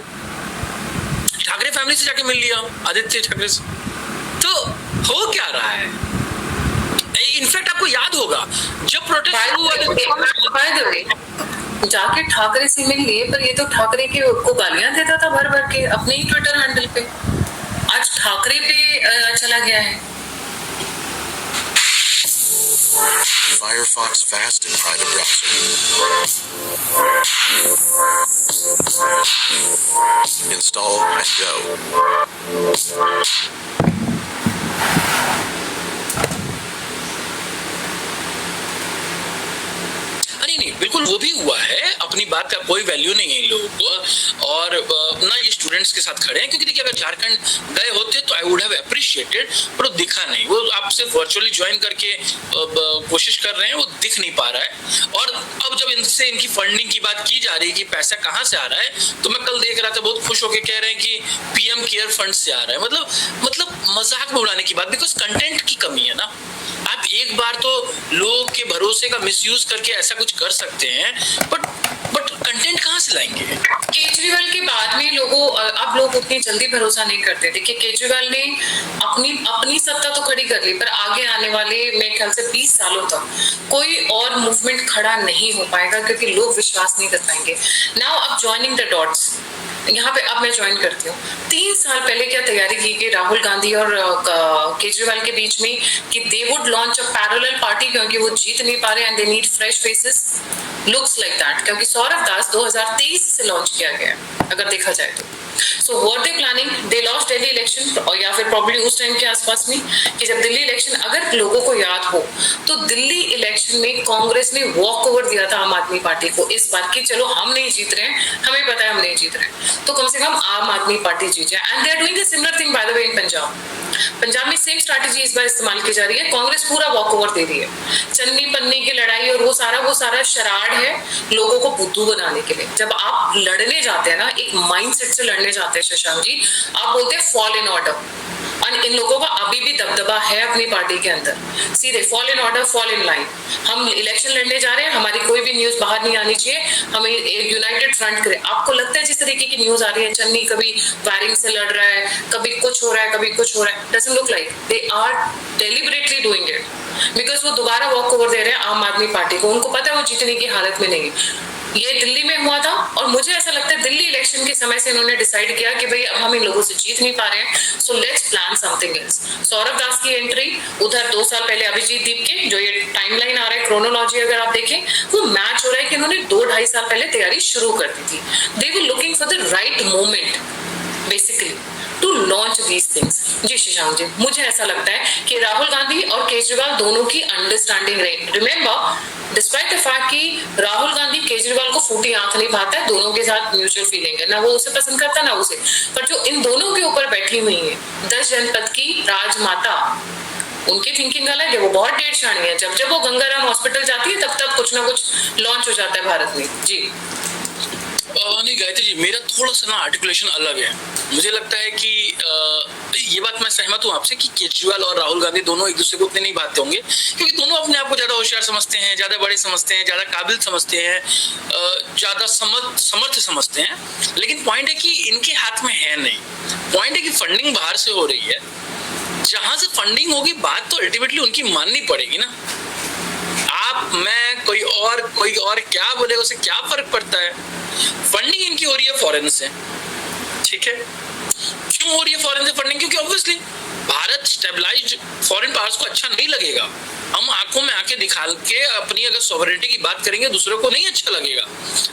ठाकरे फैमिली से जाके मिल लिया आदित्य ठाकरे से। तो हो क्या रहा है, इनफैक्ट आपको याद होगा जब प्रोटेस्ट शुरू हुआ जाके ठाकरे से मिल लिए, पर ये तो ठाकरे के को गालियां देता था भर भर के अपने ही ट्विटर हैंडल पे, आज ठाकरे पे चला गया है। Firefox Fast and private browser. Install and go. नहीं बिल्कुल वो भी हुआ है, अपनी बात का कोई वैल्यू नहीं है इन लोगों को, और ना ये स्टूडेंट्स के साथ खड़े हैं, क्योंकि देखिए अगर झारखंड गए होते तो आई वुड हैव अप्रिशिएटेड, पर वो दिखा नहीं। वो आप सिर्फ वर्चुअली ज्वाइन करके कोशिश कर रहे हैं, वो दिख नहीं पा रहा है। और अब जब इनसे इनकी फंडिंग की बात की जा रही है कि पैसा कहाँ से आ रहा है, तो मैं कल देख रहा था बहुत खुश होकर कह रहे हैं कि पीएम केयर फंड से आ रहा है। मतलब मजाक में उड़ाने की बात, बिकॉज कंटेंट की कमी है ना। आप एक बार तो लोगों के भरोसे का मिसयूज करके ऐसा कुछ कर सकते हैं, बट कंटेंट कहाँ से लाएंगे? केजरीवाल के बाद में अब लोग उतनी जल्दी भरोसा नहीं करते। देखिए केजरीवाल ने अपनी सत्ता तो खड़ी कर ली, पर आगे आने वाले मेरे ख्याल से 20 सालों तक कोई और मूवमेंट खड़ा नहीं हो पाएगा, क्योंकि लोग विश्वास नहीं कर पाएंगे। नाउ अब ज्वाइनिंग द डॉट्स, यहाँ पे अब मैं ज्वाइन करती हूँ। 3 साल पहले क्या तैयारी की गई राहुल गांधी और केजरीवाल के बीच में कि they would launch a parallel party, क्योंकि वो जीत नहीं पा रहे and they need fresh faces, looks like that. क्योंकि सौरभ दास 2023 से लॉन्च किया गया है अगर देखा जाए तो। So what they planning, they lost Delhi election, और या फिर प्रॉब्लली उस टाइम के आसपास में कि जब दिल्ली इलेक्शन, अगर लोगों को याद हो तो दिल्ली इलेक्शन में कांग्रेस ने वॉक ओवर दिया था आम आदमी पार्टी को इस बार की चलो हम नहीं जीत रहे हैं, हमें पता है हम नहीं जीत रहे हैं, तो कम से कम आम आदमी पार्टी जीत जाए। And they are doing a similar thing by the way in Punjab में सेम स्ट्रैटेजी इस बार इस्तेमाल की जा रही है। कांग्रेस पूरा वॉक ओवर दे रही है, चन्नी पन्नी की लड़ाई और वो सारा शराड़ है लोगों को बुद्धू बनाने के लिए। जब आप लड़ने जाते हैं ना, एक माइंडसेट से लड़ने जाते हैं शशांक जी, आप बोलते हैं फॉल इन ऑर्डर, और इन लोगों का अभी भी दबदबा है अपनी पार्टी के अंदर, सीधे fall in order, fall in line. हम इलेक्शन लड़ने जा रहे हैं, हमारी कोई भी न्यूज बाहर नहीं आनी चाहिए, हमें एक यूनाइटेड फ्रंट करें। आपको लगता है जिस तरीके की न्यूज आ रही है, चन्नी कभी वायरिंग से लड़ रहा है, कभी कुछ हो रहा है, कभी कुछ हो रहा है, doesn't look like they are deliberately doing it, because वो दोबारा वॉक ओवर दे रहे हैं आम आदमी पार्टी को। उनको पता है वो जीतने की हालत में नहीं। ये दिल्ली में हुआ था, और मुझे ऐसा लगता है दिल्ली इलेक्शन के समय से इन्होंने डिसाइड किया कि भाई अब हम इन लोगों से जीत नहीं पा रहे हैं, so let's plan something else. Saurabh Das की एंट्री उधर 2 साल पहले अभिजीत दीप के, जो ये टाइमलाइन आ रहा है, क्रोनोलॉजी अगर आप देखें वो मैच हो रहा है कि उन्होंने 2-2.5 साल पहले तैयारी शुरू कर दी थी। They were looking for the right moment basically to launch these things. जी शशांक जी, मुझे ऐसा लगता है कि राहुल गांधी और केजरीवाल दोनों की अंडरस्टैंडिंग रही। रिमेंबर, डिस्पाइट द फैक्ट कि राहुल गांधी केजरीवाल को फूटी आंख नहीं भाता है, दोनों के साथ म्यूचुअल फीलिंग है, ना वो उसे पसंद करता ना उसे, पर जो इन दोनों के ऊपर बैठी हुई है 10 जनपद की राजमाता, उनकी थिंकिंग अलग है, वो बहुत डेढ़ शाणी है। जब वो गंगाराम हॉस्पिटल जाती है तब कुछ ना कुछ लॉन्च हो जाता है भारत में। जी नहीं गायत्री जी, मेरा थोड़ा सा ना आर्टिकुलेशन अलग है। मुझे लगता है कि ये बात मैं सहमत हूँ आपसे कि केजरीवाल और राहुल गांधी दोनों एक दूसरे को उतने नहीं भाते होंगे, क्योंकि दोनों अपने आप को ज्यादा होशियार समझते हैं, ज्यादा बड़े समझते हैं, ज्यादा काबिल समझते हैं, ज्यादा समर्थ समझते हैं। लेकिन पॉइंट है कि इनके हाथ में है नहीं। पॉइंट है कि फंडिंग बाहर से हो रही है, जहां से फंडिंग होगी बात तो अल्टीमेटली उनकी माननी पड़ेगी ना। आप मैं कोई और क्या बोलेगा, उसे क्या फर्क पड़ता है? फंडिंग इनकी हो रही है फॉरेन से, ठीक है। क्यों हो रही है फॉरेन से फंडिंग? क्योंकि obviously Bharat stabilized foreign powers को अच्छा नहीं लगेगा। हम आंखों में आंखें दिखा के अपनी अगर सॉवरेनिटी की बात करेंगे दूसरों को नहीं अच्छा लगेगा।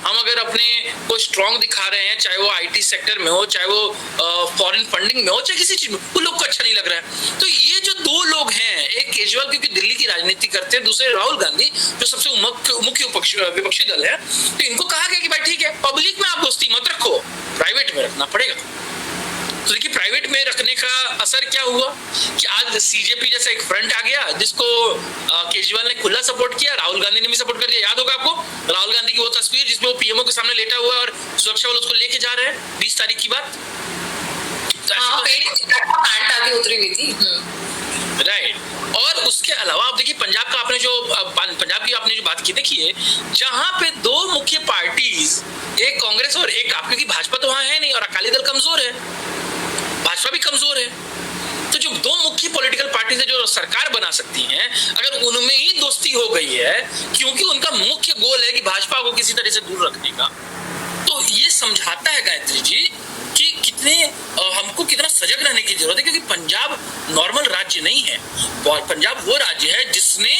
हम अगर अपने को स्ट्रांग दिखा रहे हैं, चाहे वो आईटी सेक्टर में हो, चाहे वो फॉरेन फंडिंग में हो, चाहे किसी चीज में, वो लोग को अच्छा नहीं लग रहा है। तो ये जो 2 लोग हैं, एक केजरीवाल क्योंकि दिल्ली की राजनीति करते हैं, दूसरे राहुल गांधी जो सबसे मुख्य विपक्षी दल है, तो इनको कहा गया कि भाई ठीक है, पब्लिक में आप दोस्ती मत रखो, प्राइवेट में रखना पड़ेगा। तो देखिए प्राइवेट में रखने का असर क्या हुआ कि आज सीजेपी जैसा एक फ्रंट आ गया जिसको केजरीवाल ने खुला सपोर्ट किया, राहुल गांधी ने भी सपोर्ट कर दिया। याद होगा आपको राहुल गांधी की वो तस्वीर जिसमें वो पीएमओ के सामने लेटा हुआ है और सुरक्षा बल उसको लेके जा रहे हैं, 20 तारीख की बात। पैंट आगे उतरी हुई थी, राइट। और उसके अलावा आप देखिए पंजाब की आपने जो बात की, देखिए जहां पे 2 मुख्य पार्टीज, एक कांग्रेस और एक आप, क्योंकि भाजपा तो वहां है नहीं और अकाली दल कमजोर है, भाजपा भी कमजोर है, तो जो 2 मुख्य पॉलिटिकल पार्टी है जो सरकार बना सकती हैं, अगर उनमें ही दोस्ती हो गई है क्योंकि उनका मुख्य गोल है कि भाजपा को किसी तरह से दूर रखने का, तो ये समझाता है गायत्री जी कि हमको कितना सजग रहने की जरूरत है। क्योंकि पंजाब नॉर्मल राज्य नहीं है, पंजाब वो राज्य है जिसने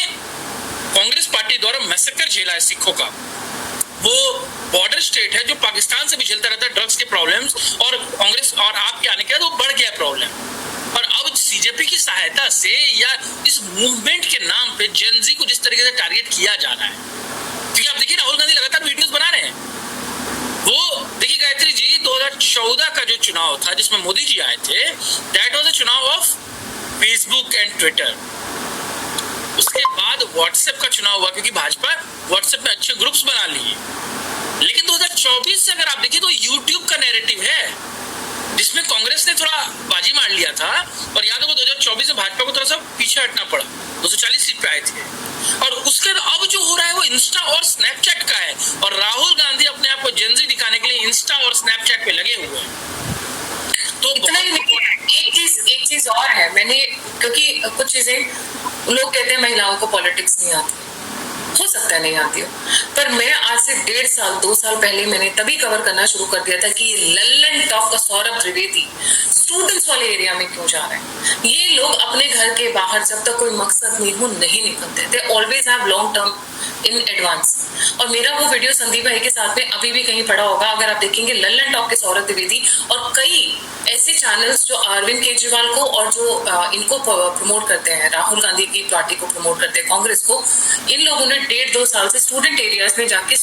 कांग्रेस पार्टी द्वारा मैसेकर झेला है सिखों का। वो बॉर्डर स्टेट है जो पाकिस्तान से भी झेलता रहता है ड्रग्स के प्रॉब्लम्स, और कांग्रेस और आपके आने के बाद वो बढ़ गया प्रॉब्लम। और अब सीजेपी की सहायता से या इस मूवमेंट के नाम पे जेनजी को जिस तरीके से टारगेट किया जा रहा है, क्योंकि आप देखिए राहुल गांधी लगातार वीडियोस बना रहे हैं, गायत्री जी 2014 का जो चुनाव था जिसमें मोदी जी आए थे, दैट वाज अ चुनाव ऑफ फेसबुक एंड ट्विटर। उसके बाद व्हाट्सएप का चुनाव हुआ क्योंकि भाजपा व्हाट्सएप में अच्छे ग्रुप्स बना लिए। लेकिन 2024 से अगर आप देखिए तो यूट्यूब का नैरेटिव है जिसमें कांग्रेस ने थोड़ा बाजी मार लिया था, और याद होगा 2024 में भाजपा को थोड़ा सा पीछे हटना पड़ा, 240 सीट पे आए थे। और उसके अब जो हो रहा है वो इंस्टा और स्नैपचैट का है, और राहुल गांधी अपने आप को जेनजी दिखाने के लिए इंस्टा और स्नैपचैट पे लगे हुए हैं। तो इतना ही नहीं, एक चीज और है, मैंने क्योंकि कुछ चीजें लोग कहते हैं महिलाओं को पॉलिटिक्स नहीं आती, हो सकता है नहीं आती हो, पर मैं आज से 1.5 साल 2 साल पहले मैंने तभी कवर करना शुरू कर दिया था कि ये लल्लन टॉप का सौरभ त्रिवेदी स्टूडेंट्स वाले एरिया में क्यों जा रहे हैं। ये लोग अपने घर के बाहर जब तक कोई मकसद नहीं निकलते, they always have long term in advance. और मेरा वो वीडियो संदीप भाई के साथ में अभी भी कहीं पड़ा होगा, अगर आप देखेंगे लल्लन टॉप के सौरभ त्रिवेदी और कई ऐसे चैनल्स जो अरविंद केजरीवाल को और जो इनको प्रमोट करते हैं, राहुल गांधी की पार्टी को प्रमोट करते हैं, कांग्रेस को, इन लोगों ने 1.5-2 साल से स्टूडेंट एरियाज में जाके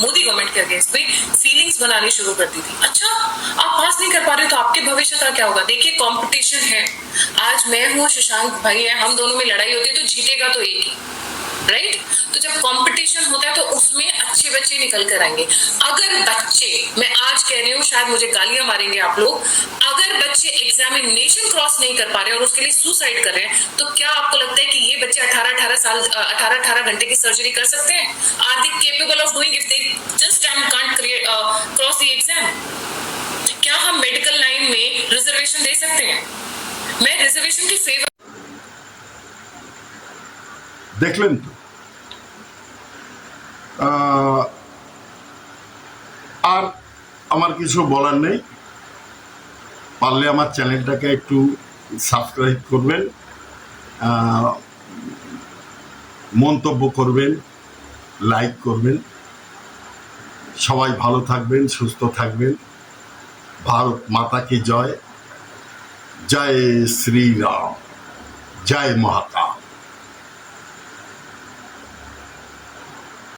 मोदी गवर्नमेंट के अगेंस्ट में फीलिंग्स बनानी शुरू कर दी थी। अच्छा, आप पास नहीं कर पा रहे तो आपके भविष्य का क्या होगा। देखिए कंपटीशन है, आज मैं हूँ, शशांक भाई है, हम दोनों में लड़ाई होती है तो जीतेगा तो एक ही, राइट। तो जब कंपटीशन होता है तो उसमें अच्छे बच्चे निकल कर आएंगे। अगर बच्चे, मैं आज कह रही हूँ, शायद मुझे गालियां मारेंगे आप लोग, अगर बच्चे एग्जामिनेशन क्रॉस नहीं कर पा रहे और उसके लिए सुसाइड कर रहे हैं, तो क्या आपको लगता है कि ये बच्चे 18 घंटे की सर्जरी कर सकते हैं? Are they capable of doing if they just can't cross the exam? क्या हम मेडिकल लाइन में रिजर्वेशन दे सकते हैं? मैं रिजर्वेशन की फेवर। দেখলেন তো, আর আমার কিছু বলার নেই। পারলে আমার চ্যানেলটাকে একটু সাবস্ক্রাইব করবেন, মন্তব্য করবেন, লাইক করবেন। সবাই ভালো থাকবেন, সুস্থ থাকবেন। ভারত মাতা কি জয়, জয় শ্রীরাম, জয় মহাকাল।